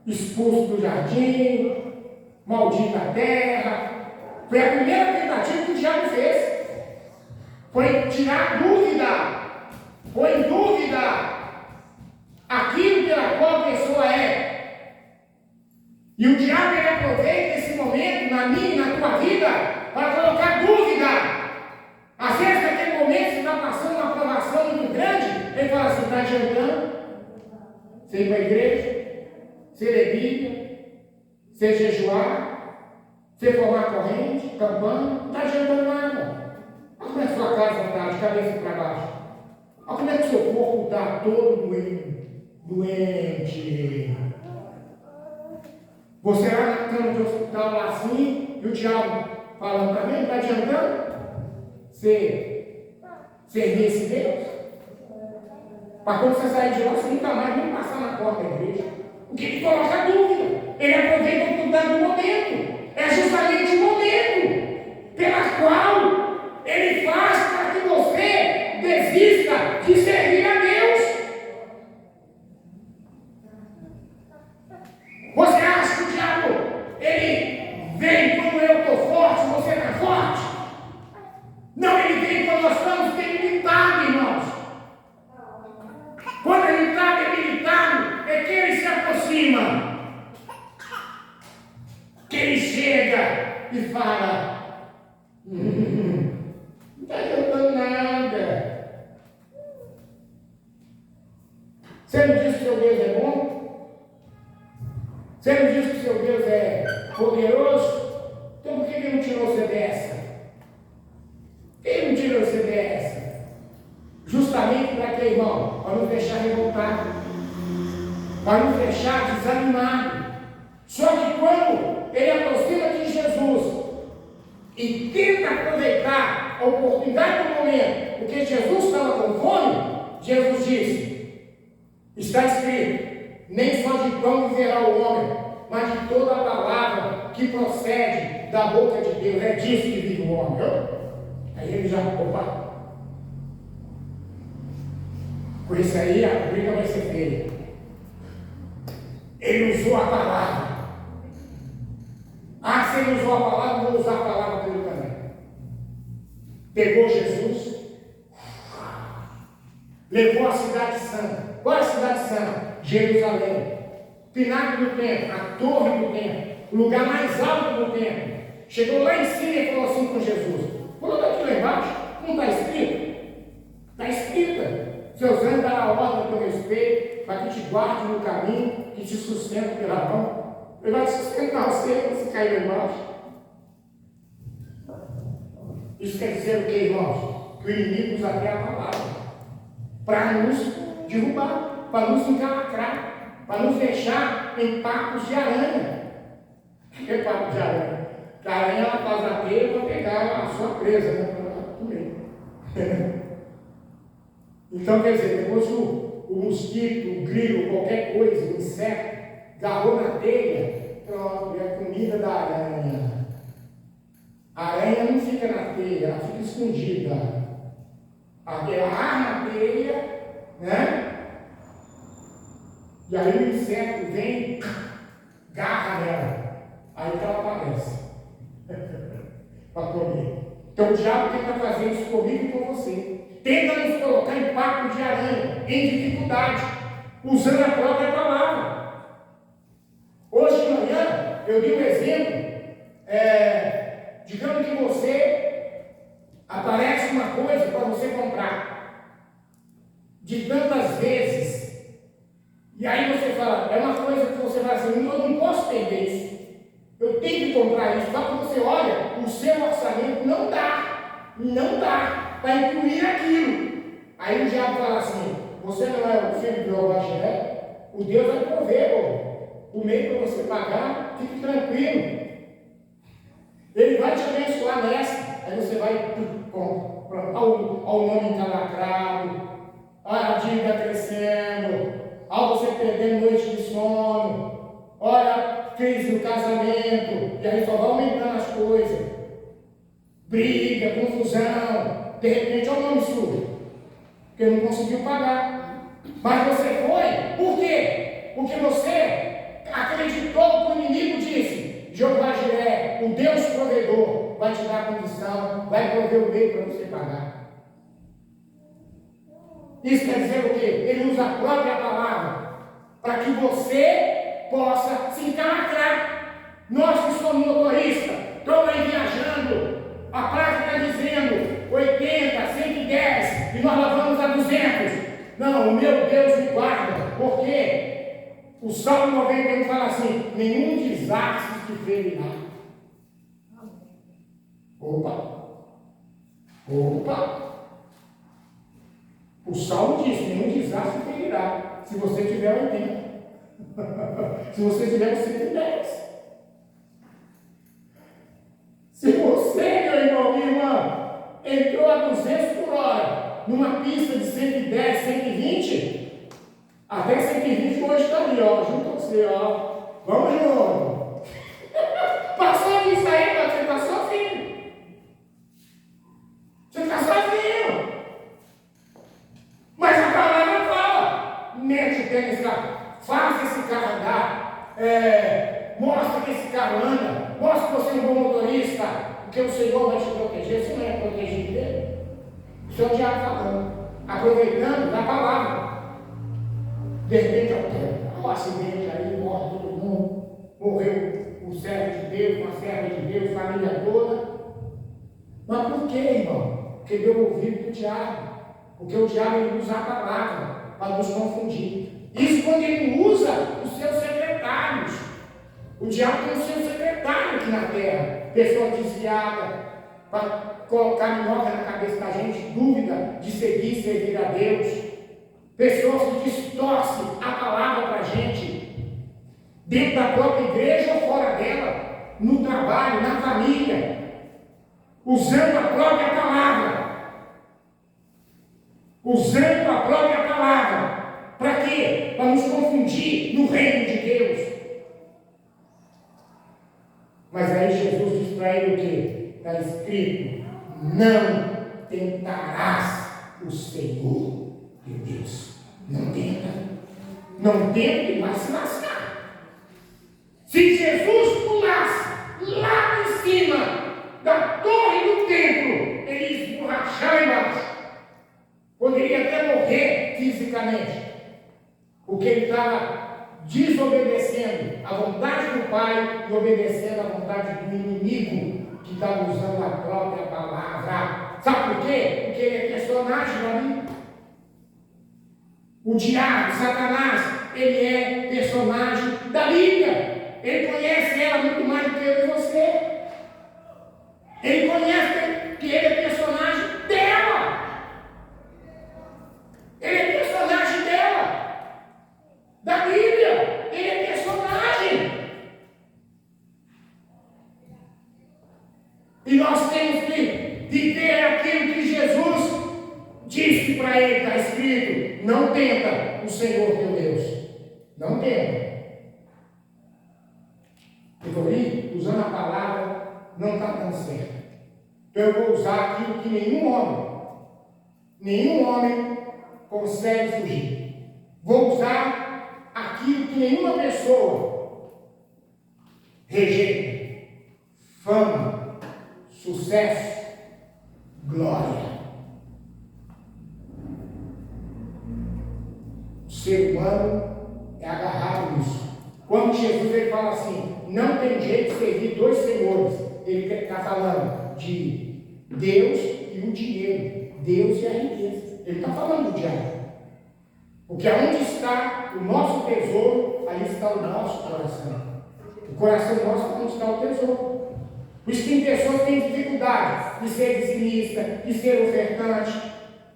expulso do jardim, maldita a terra. Foi a primeira tentativa que o diabo fez. Foi tirar dúvida. Foi em dúvida aquilo pela qual a pessoa é. E o diabo ele aproveita esse momento na minha e na tua vida para colocar dúvida. Às vezes naquele momento você está passando uma aprovação muito grande, ele fala assim: está adiantando você ir para a igreja, você ler Bíblia, você jejuar, você formar corrente, campanha, não está adiantando nada. Olha como é que sua casa está de cabeça para baixo. Olha como é que o seu corpo está todo doente. Você lá na cama de hospital lá assim, e o diabo falando, está vendo? Está adiantando? Você servir esse Deus? Mas quando você sair de lá, você nunca mais nem passar na porta da igreja. O que coloca dúvida? Ele aproveita a oportunidade do momento. É justamente o momento pela qual ele faz para que você desista de servir a Deus. Você acha que o diabo, ele vem quando eu estou forte, você está forte? Não, ele vem quando nós estamos debilitados, irmãos. Quando ele está debilitado, é que ele se aproxima. Que ele chega e fala: não está adiantando nada. Você não disse que seu Deus é bom? Você não disse que seu Deus é poderoso? Então por que ele não tirou você dessa? Por que ele não tirou você dessa? Justamente para quê, irmão? Para nos deixar revoltados, para nos deixar desanimados. Só que quando ele aproxima de Jesus e tenta aproveitar a oportunidade do momento, porque Jesus estava com fome, Jesus disse: está escrito, Nem só de pão viverá o homem, mas de toda a palavra que procede da boca de Deus. É disso que vive o homem. Aí ele já, opa, com isso aí a briga vai ser feia. Ele usou a palavra. Se ele usou a palavra, vou usar a palavra dele também. Pegou Jesus, levou a cidade santa. Qual é a cidade santa? Jerusalém. Pináculo do templo, a torre do templo, o lugar mais alto do templo. Chegou lá em cima e falou assim com Jesus: falou daqui lá embaixo, não está escrito? Está escrita. Seus anjos darão a ordem a teu respeito, para que te guarde no caminho, que te sustente pela mão. Ele vai te sustentar você quando você cair lá embaixo. Isso quer dizer o que, irmãos? Que o inimigo usa até a palavra para nos derrubar, para nos encalacrar, para nos deixar em papos de aranha. O que é papo de aranha? A aranha ela faz a teia para pegar a sua presa, né? Para comer. Então, quer dizer, depois o mosquito, o grilo, qualquer coisa, o inseto, agarrou na teia, pronto, é a comida da aranha. A aranha não fica na teia, ela fica escondida. Ela arma a teia, né? E aí o inseto vem, garra nela, aí que ela aparece para comer. Então o diabo tenta fazer isso comigo e com você. Tenta nos colocar em papo de aranha, em dificuldade, usando a própria palavra. Hoje de manhã eu dei um exemplo, digamos que você aparece uma coisa para você comprar, de tantas vezes, e aí você fala, é uma coisa que você vai assim, eu não posso perder isso, eu tenho que comprar isso, só que você olha, o seu orçamento não dá para incluir aquilo. Aí o diabo fala assim, você não é o filho de Jeová Jiré? O Deus vai prover, o meio para você pagar, fique tranquilo. Ele vai te abençoar nessa. Aí você vai ao nome encalacrado, a dívida crescendo, você perdendo noite de sono, olha, crise no casamento, e aí só vai aumentando as coisas. Briga, confusão, de repente olha o nome sujo, porque não conseguiu pagar. Mas você foi, por quê? Porque você acreditou que o inimigo disse: Jeová Jiré, o Deus provedor, vai te dar condição, vai prover o meio para você pagar. Isso quer dizer o quê? Ele usa a própria palavra para que você possa se encalacrar. Nós que somos motoristas, estamos aí viajando, a praça está dizendo 80, 110 e nós lá vamos a 200. Não, o meu Deus me guarda, porque o Salmo 91 fala assim: nenhum desastre te ferirá. Opa! O Salmo diz: nenhum desastre te ferirá, se você tiver 80. Se você tiver 110. Se você, meu irmão, minha irmã, entrou a 200 por hora numa pista de 110, 120, até 120 hoje está ali, ó, junto com você, ó. Vamos junto. Passou isso aí, você está sozinho. Você está sozinho. Mas a palavra fala: mete o pé nesse carro, faz esse carro andar, mostra que esse carro anda, mostra que você é um bom motorista, porque o Senhor vai te proteger. Você não é protegido dele? O Senhor já está falando, aproveitando da palavra. De repente, um acidente aí, morre todo mundo, morreu um servo de Deus, uma serva de Deus, família toda. Mas por quê, irmão? Porque deu ouvido do diabo. Porque o diabo ele usa a palavra para nos confundir. Isso quando ele usa os seus secretários. O diabo tem o seu secretário aqui na terra. Pessoa desviada, para colocar minhoca na cabeça da gente, dúvida de seguir e servir a Deus. Pessoas que distorcem a palavra para a gente, dentro da própria igreja ou fora dela, no trabalho, na família, usando a própria palavra. Usando a própria palavra. Para quê? para nos confundir no reino de Deus. Mas aí Jesus diz para ele o quê? Está escrito: não tentarás o Senhor teu Deus. Não tenta. Não tenta e vai se lascar. Se Jesus pulasse lá em cima da torre do templo, ele ia esborrachar embaixo. Poderia até morrer fisicamente, porque ele estava desobedecendo a vontade do Pai e obedecendo a vontade do inimigo que estava usando a própria palavra. Sabe por quê? Porque ele é personagem ali. O diabo, Satanás, ele é personagem da Bíblia. Ele conhece ela muito mais do que eu e você. Ele conhece que ele é personagem dela. Ele é personagem dela. Da Bíblia. Ele é personagem. E nós temos que viver aquilo que Jesus disse para ele, está escrito: não tenta o Senhor teu Deus. Não tenta. Eu estou aí usando a palavra, não está dando certo. Então eu vou usar aquilo que nenhum homem consegue fugir. Vou usar aquilo que nenhuma pessoa rejeita: fama, sucesso, glória. O ser humano é agarrado nisso. Quando Jesus ele fala assim: não tem jeito de servir dois senhores, ele está falando de Deus e o dinheiro, Deus e a riqueza. Ele está falando do diabo. Porque onde está o nosso tesouro, aí está o nosso coração. O coração nosso é onde está o tesouro. Por isso que pessoas têm dificuldade de ser dizimista, de ser ofertante,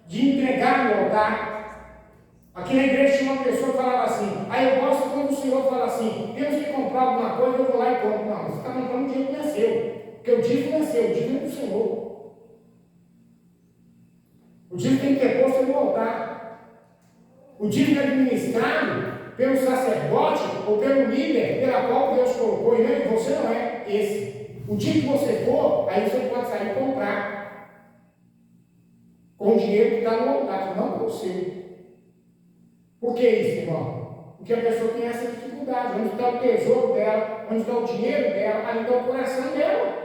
de entregar no altar. Aqui na igreja tinha uma pessoa que falava assim: eu gosto quando o senhor fala assim, temos que comprar alguma coisa, eu vou lá e compro. Não, você está comprando o dinheiro que não é seu. Porque o dízimo não é seu, o dízimo é do Senhor. O dízimo tem que ter posto no altar. O dízimo é administrado pelo sacerdote ou pelo líder pela qual Deus colocou, e você não é esse. O dia que você for, aí você pode sair e comprar com o dinheiro que está no altar, não com o seu. Por que isso, irmão? Porque a pessoa tem essa dificuldade. Onde está o tesouro dela, onde está o dinheiro dela, ali está o coração dela.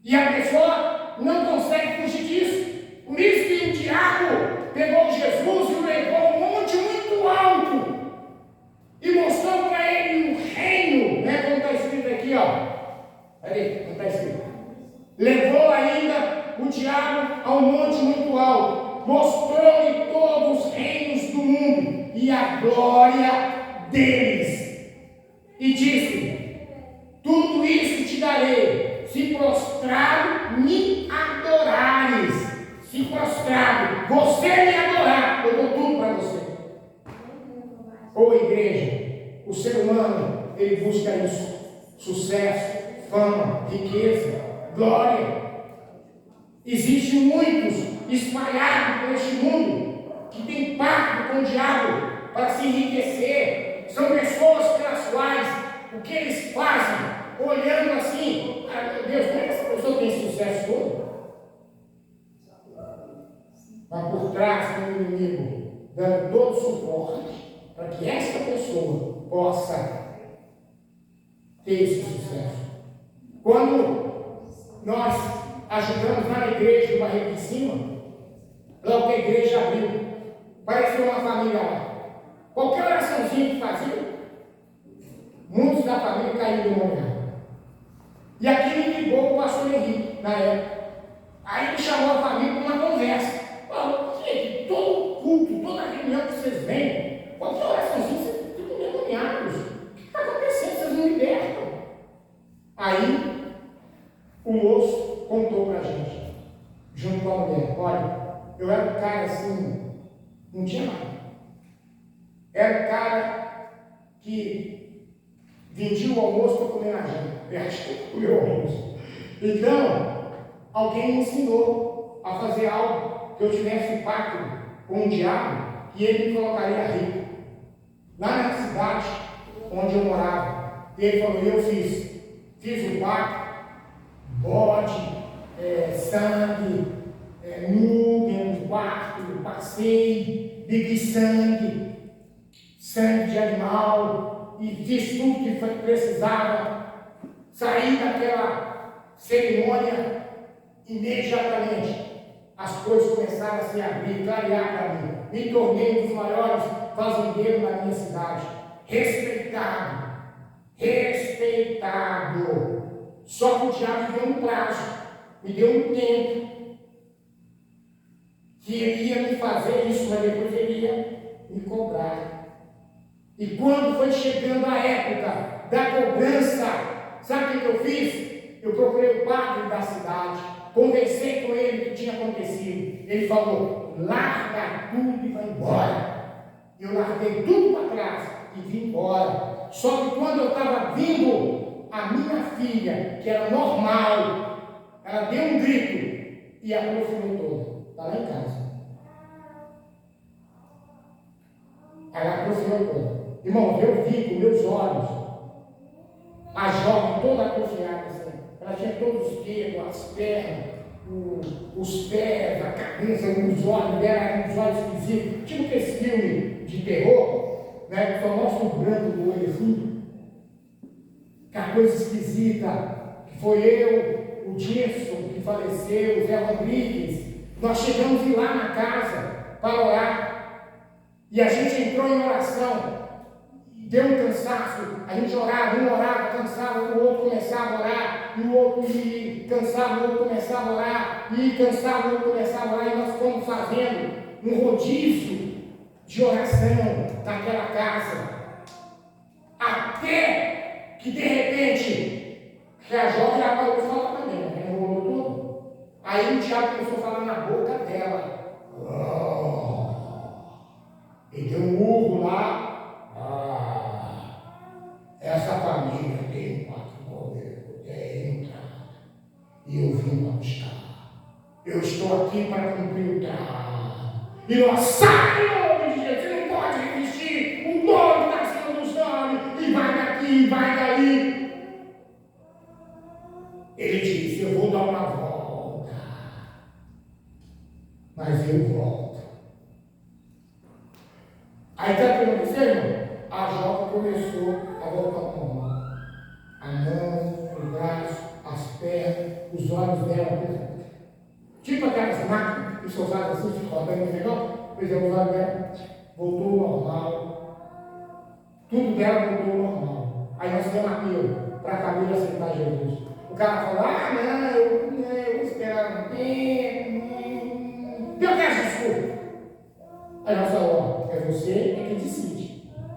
E a pessoa não consegue fugir disso. Por isso que o diabo pegou Jesus e o levou a um monte muito alto e mostrou para ele um reino, né? Como está escrito aqui, ó. Peraí, como está escrito? Levou ainda o diabo a um monte muito alto, mostrou-lhe todos os reinos do mundo e a glória deles, e disse: tudo isso te darei, se prostrado me adorares. Se prostrado você me adorar, eu dou tudo para você. Ô igreja, o ser humano, ele busca isso: sucesso, fama, riqueza, glória. Existem muitos espalhados por este mundo que têm pacto com o diabo para se enriquecer. São pessoas pelas quais o que eles fazem, olhando assim: meu Deus, como é que essa pessoa tem sucesso todo? Mas por trás tem um inimigo dando todo o suporte para que esta pessoa possa ter esse sucesso. Quando nós ajudamos na igreja do Barreiro de Cima, logo que a igreja abriu, parecia uma família lá. Qualquer oraçãozinha que fazia, muitos da família caíram no olhar. E aqui me ligou o pastor Henrique, na época. Aí ele chamou a família para uma conversa. Falou: gente, todo culto, toda reunião que vocês vêm, qualquer oraçãozinha, vocês ficam endemoniados. O que está acontecendo? Vocês não libertam. Aí o moço contou para a gente, junto com a mulher: olha, eu era um cara assim, não tinha nada. Era um cara que vendia o almoço para comer na janta. Eu acho que comeu o almoço. Então, alguém me ensinou a fazer algo que eu tivesse pacto com o diabo e ele me colocaria rico. lá na cidade onde eu morava. Ele falou, eu fiz o pacto, bode, sangue, nu dentro do quarto, passei, bebi sangue de animal, e fiz tudo que precisava. Saí daquela cerimônia, imediatamente as coisas começaram a se abrir, clarear para mim. Me tornei um dos maiores fazendeiros da minha cidade. Respeitado. Só que o diabo me deu um prazo, me deu um tempo, que ele ia me fazer isso, mas depois ele ia me cobrar. E quando foi chegando a época da cobrança, sabe o que eu fiz? Eu procurei o padre da cidade, conversei com ele o que tinha acontecido. Ele falou, larga tudo e vai embora. Eu larguei tudo para trás e vim embora. Só que quando eu estava vindo, a minha filha, que era normal, ela deu um grito e aproximou toda. Está lá em casa. Ela aproximou toda. Irmão, eu vi com meus olhos a jovem toda atrofiada assim. Ela tinha todos os dedos, as pernas, os pés, a cabeça, os olhos dela eram uns olhos esquisitos, tipo aquele filme de terror, né? Que só mostra o branco do olho assim. Aquela coisa esquisita, que foi eu, o Dirson, que faleceu, o Zé Rodrigues. Nós chegamos ir lá na casa para orar. E a gente entrou em oração. Deu um cansaço, a gente orava, um orava, cansava, o outro começava a orar, e o outro cansava, o outro começava a orar, e cansava, o outro começava a orar, e nós fomos fazendo um rodízio de oração naquela casa, até que de repente, que a jovem parou de falar também, né? Enrolou tudo. Aí o diabo começou a falar na boca dela. E deu um urro lá. Essa família tem um patrimônio, tem entrada, e eu vim para buscar. Eu estou aqui para cumprir o trabalho. E nós saímos, você não pode resistir. O nome está acima dos nomes, e vai daqui, e vai daí. Ele disse, eu vou dar uma volta, mas eu volto. Aí está acontecendo, irmão? A jovem começou a voltar ao normal. A mão, o braço, as pernas, os olhos dela. Tipo aquelas máquinas que são usadas assim, ficam rodando no melhor. Pois é, os olhos dela voltou ao normal. Tudo dela voltou ao normal. Aí nós fizemos apelo para a família aceitar Jesus. O cara falou, não, eu vou esperar um tempo. Deu essa desculpa. Aí nós falamos, é você que decide.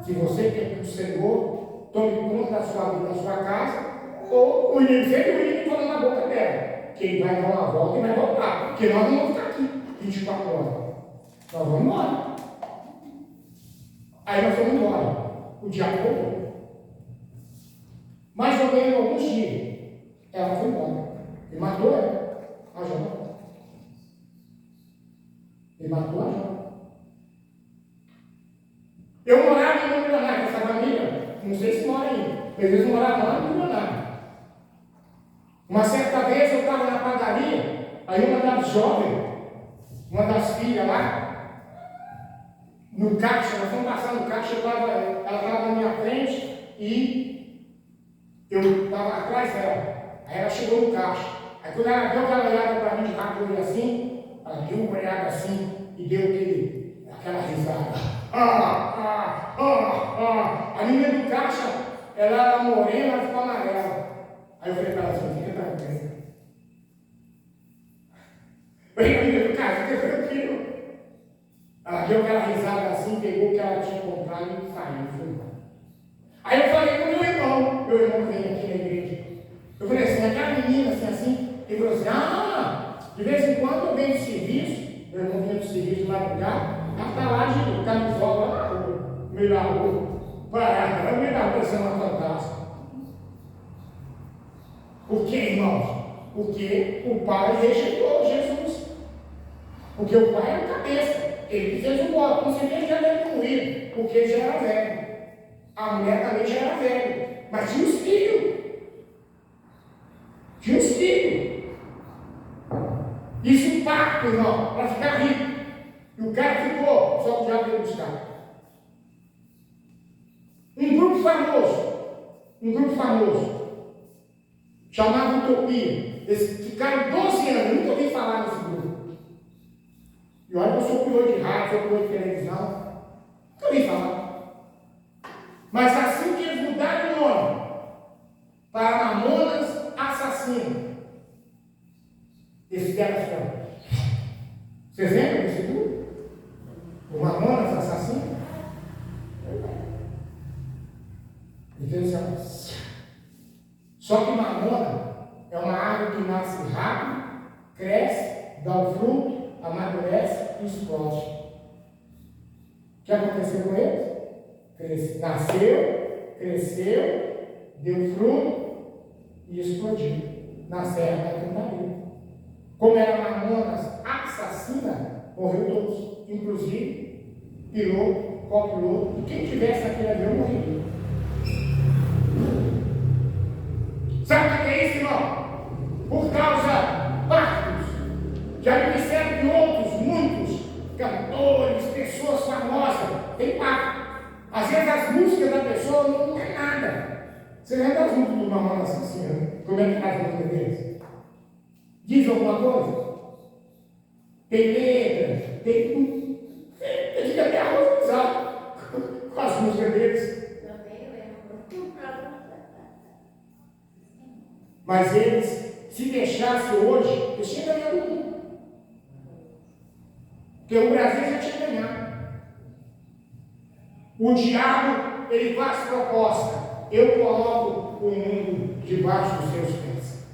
Se você quer que o Senhor tome conta da sua vida, da sua casa, ou o inimigo, sempre o inimigo falando na boca dela, que ele vai dar uma volta e vai voltar, porque nós não vamos ficar aqui 24 horas. Nós vamos embora. Aí nós fomos embora. O diabo voltou. Mais ou menos alguns dias, ela foi embora. Ele matou ela, a jovem. Ele matou a jovem. Eu morava no Milionário, essa família, não sei se mora ainda, mas eles moravam lá no Milionário. Uma certa vez eu estava na padaria, aí uma das jovens, uma das filhas lá, no caixa, nós fomos passar no caixa, ela estava na minha frente e eu estava atrás dela. Aí ela chegou no caixa. Aí quando ela deu aquela olhada para mim de rápido assim, ela deu uma olhada assim e deu aquela risada. A menina do caixa, ela era morena, ela ficou amarela. Aí eu falei para ela assim, fica tranquila. A menina do caixa, fica tranquilo. Ela deu aquela risada assim, pegou o que ela tinha comprado e saiu. Foi embora. Aí eu falei com meu irmão veio aqui na igreja. Eu falei assim, aquela menina assim, ele falou assim, de vez em quando eu venho de serviço, meu irmão vinha de serviço lá no carro. Ela está lá de camisola lá na rua, no meio da rua. Ela no meio da rua, sendo uma fantástica. Por que, irmãos? Porque o pai rejeitou Jesus. Porque o pai era cabeça. Ele fez o voto, com certeza já deve ter morrido, porque ele já era velho. A mulher também já era velha, mas tinha os filhos. Tinha os filhos. Isso impacta, irmão, para ficar rico. E o cara ficou, só que o diabo veio buscar. Um grupo famoso, chamado Utopia. Eles ficaram 12 anos, eu nunca ouvi falar nesse grupo. E olha que eu sou pior de rádio, sou pior de televisão, nunca ouvi falar. Mas assim que eles mudaram o nome para Mamonas Assassinas, eles fizeram assim. Vocês lembram desse grupo? O Mamonas Assassinas? Só que mamona é uma árvore que nasce rápido, cresce, dá o fruto, amadurece e explode. O que aconteceu com eles? Nasceu, cresceu, deu fruto e explodiu na serra da Cantareira. Como era mamonas assassina, morreu todos, inclusive piloto, copiloto, e quem tivesse naquele avião morreria. Sabe o que é isso, irmão? Por causa pactos. Já me disseram que outros, muitos cantores, pessoas famosas, têm pacto. Às vezes as músicas da pessoa não é nada. Você lembra das músicas do Mamonas Assassinas? Como é que faz a música deles? Diz alguma coisa? Tem letra, tem que até harmonizar com as músicas deles. Mas eles, se deixassem hoje, eles tinham ganhado o mundo. Porque o Brasil já tinha ganhado. O diabo, ele faz proposta. Eu coloco o mundo debaixo dos seus pés.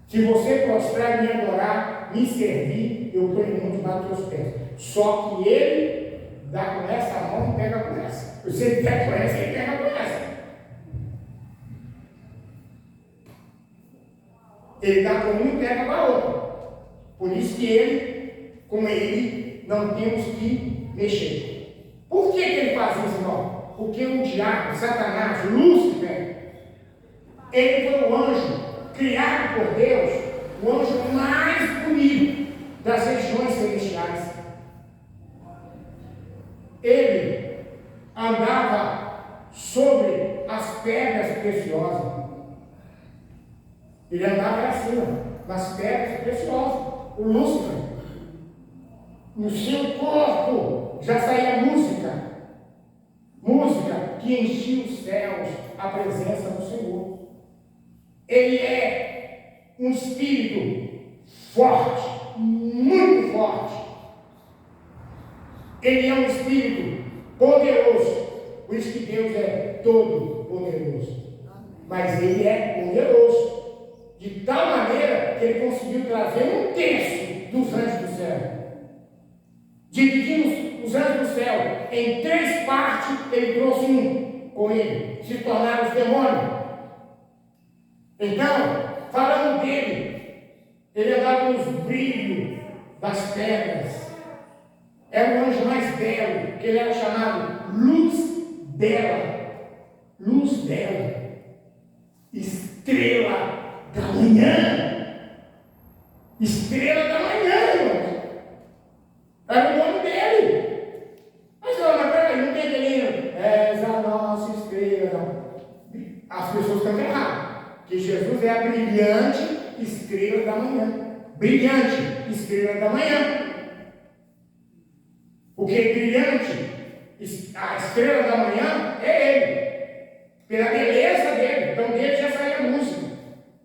Se você prostrar e me adorar, me servir, eu ponho o mundo debaixo dos seus pés. Só que ele dá com essa mão e pega com essa. Se ele pega com essa, ele pega com essa. Ele dá com um e pega com a outra. Por isso que com ele, não temos que mexer. Por que ele faz isso, irmão? Porque o diabo, Satanás, Lúcifer, ele foi o anjo criado por Deus, o anjo mais bonito das regiões celestiais. Ele andava sobre as pedras preciosas. Ele andava assim, nas pedras preciosas. O Lúcifer, no seu corpo já saía música que enchia os céus, a presença do Senhor. Ele é um espírito forte, muito forte. Ele é um espírito poderoso. Por isso que Deus é todo poderoso. Mas ele é poderoso. De tal maneira que ele conseguiu trazer 1/3 dos anjos do céu. Dividindo os anjos do céu em 3 partes, ele trouxe um com ele. Se tornaram os demônios. Então, falando dele, ele andava nos brilhos das pedras. Era o anjo mais belo, que ele era chamado Luz Bela. Luz Bela. Estrela da manhã. Estrela da manhã, irmão. Era o nome dele. Mas peraí, não tem delírio. És a nossa estrela. Não. As pessoas estão erradas. Que Jesus é a brilhante estrela da manhã. Brilhante estrela da manhã. Porque brilhante, a estrela da manhã é ele. Pela beleza dele. Então dele já saía a música.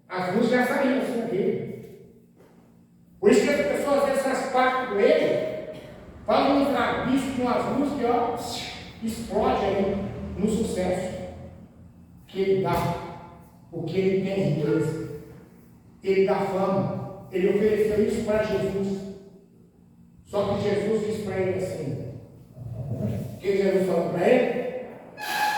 As luzes já saíam assim dele. Por isso que as pessoas às vezes fazem parte com ele. Falam uns rabiscos com as luzes que ó, explode aí no sucesso que ele dá. Porque ele tem riqueza. Ele dá fama. Ele ofereceu isso para Jesus. Só que Jesus disse para ele assim. O que Jesus falou para ele?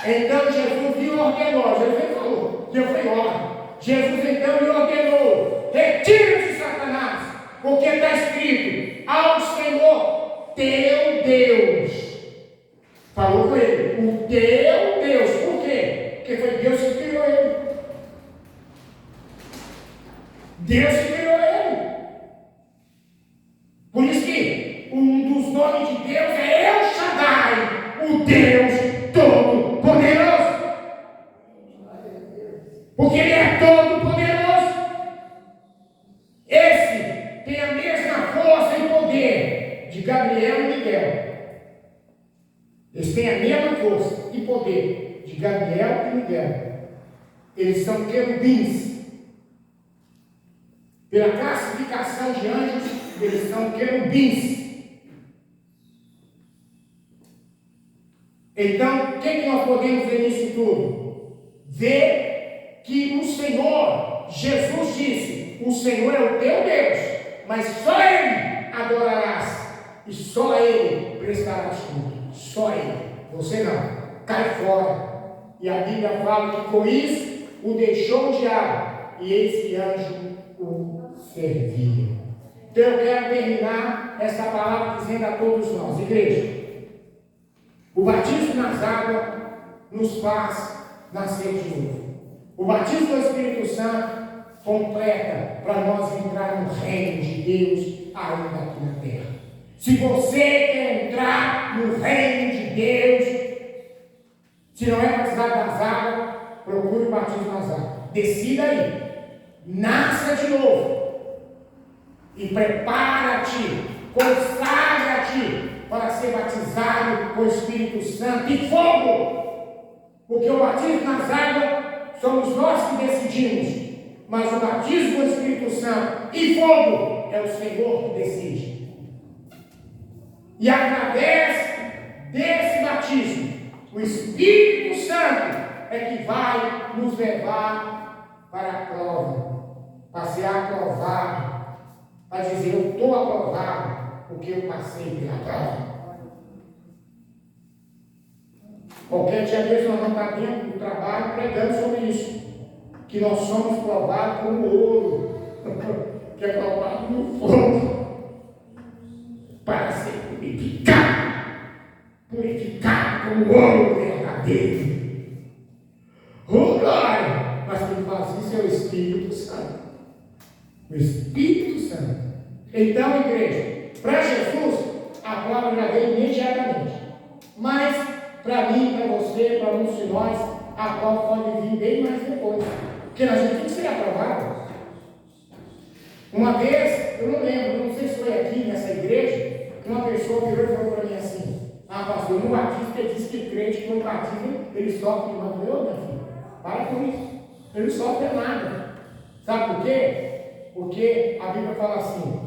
Então Jesus lhe ordenou. Jesus falou. Deus foi ordem. Jesus então lhe ordenou. Retira-se, Satanás. Porque está escrito. Ao Senhor teu Deus Falou com ele, o teu Deus. Por quê? Porque foi Deus que criou ele. Deus que criou ele. Por isso que um dos nomes de Deus é El Shaddai, o Deus Todo-Poderoso. Porque Ele é todo-poderoso. Esse tem a mesma força e poder de Gabriel e Miguel. Eles têm a mesma força e poder de Gabriel e Miguel. Eles são querubins. Pela classificação de anjos, eles são querubins. Então, o que nós podemos ver nisso tudo? Ver que o Senhor, Jesus disse, o Senhor é o teu Deus, mas só Ele adorarás, e só a Ele prestarás culto. Só Ele. Você não. Cai fora. E a Bíblia fala que com isso o deixou o diabo, e esse anjo o servia. Então eu quero terminar essa palavra dizendo a todos nós, igreja, o batismo nas águas nos faz nascer de novo. O batismo do Espírito Santo completa para nós entrar no reino de Deus ainda aqui na terra. Se você quer entrar no reino de Deus, se não é batizado nas águas, procure o batismo nas águas. Decida aí. Nasça de novo. E prepara-te, consagra-te para ser batizado com o Espírito Santo e fogo. Porque o batismo nas águas somos nós que decidimos. Mas o batismo com o Espírito Santo e fogo é o Senhor que decide. E através desse batismo, o Espírito Santo é que vai nos levar para a prova, para ser aprovado, para dizer, eu estou aprovado, porque eu passei pela prova. Qualquer dia desse nós vamos estar dentro do trabalho pregando sobre isso, que nós somos provados como ouro, que é provado no fogo, para ser purificado como ouro verdadeiro. Oh, glória! Mas quem faz isso é o Espírito Santo. O Espírito Santo. Então, igreja, para Jesus, a palavra já veio imediatamente. Mas, para mim, para você, para muitos de nós, a palavra pode vir bem mais depois. Porque a gente tem que ser aprovado. Uma vez, eu não lembro, não sei se foi aqui nessa igreja, uma pessoa virou e falou para mim assim, pastor, no batismo ele diz que crente que no batismo ele sofre, mas eu, minha filha, para com isso. Ele não sofre nada. Sabe por quê? Porque a Bíblia fala assim,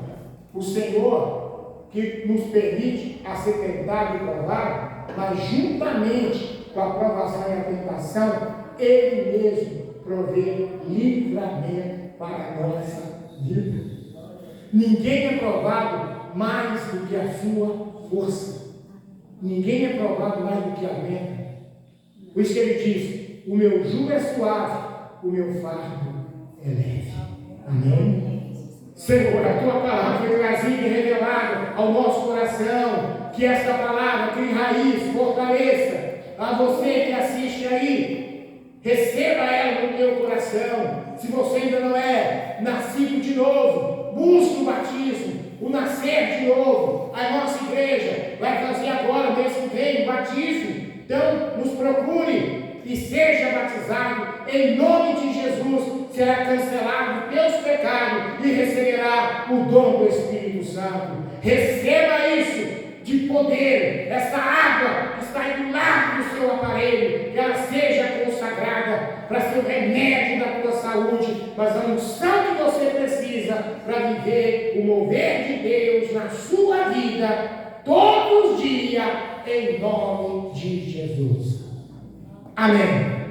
o Senhor que nos permite a ser tentado e provado, mas juntamente com a provação e a tentação, Ele mesmo provê livramento para a nossa vida. Ninguém é provado mais do que a sua força. Ninguém é provado mais do que a meta. Por isso que ele diz, o meu jugo é suave, o meu fardo é leve. Amém? Senhor, a tua palavra foi trazida e revelada ao nosso coração, que esta palavra crie raiz, fortaleça a você que assiste aí, receba ela no teu coração. Se você ainda não é nascido de novo, busque o batismo, o nascer de novo. A nossa igreja vai fazer agora, mês que vem, o batismo. Então, nos procure e seja batizado em nome de Jesus. Será cancelado teus pecados e receberá o dom do Espírito Santo. Receba isso de poder, essa água que está aí do lado do seu aparelho, que ela seja consagrada para ser o remédio da tua saúde, mas a unção que você precisa para viver o mover de Deus na sua vida todos os dias, em nome de Jesus. Amém.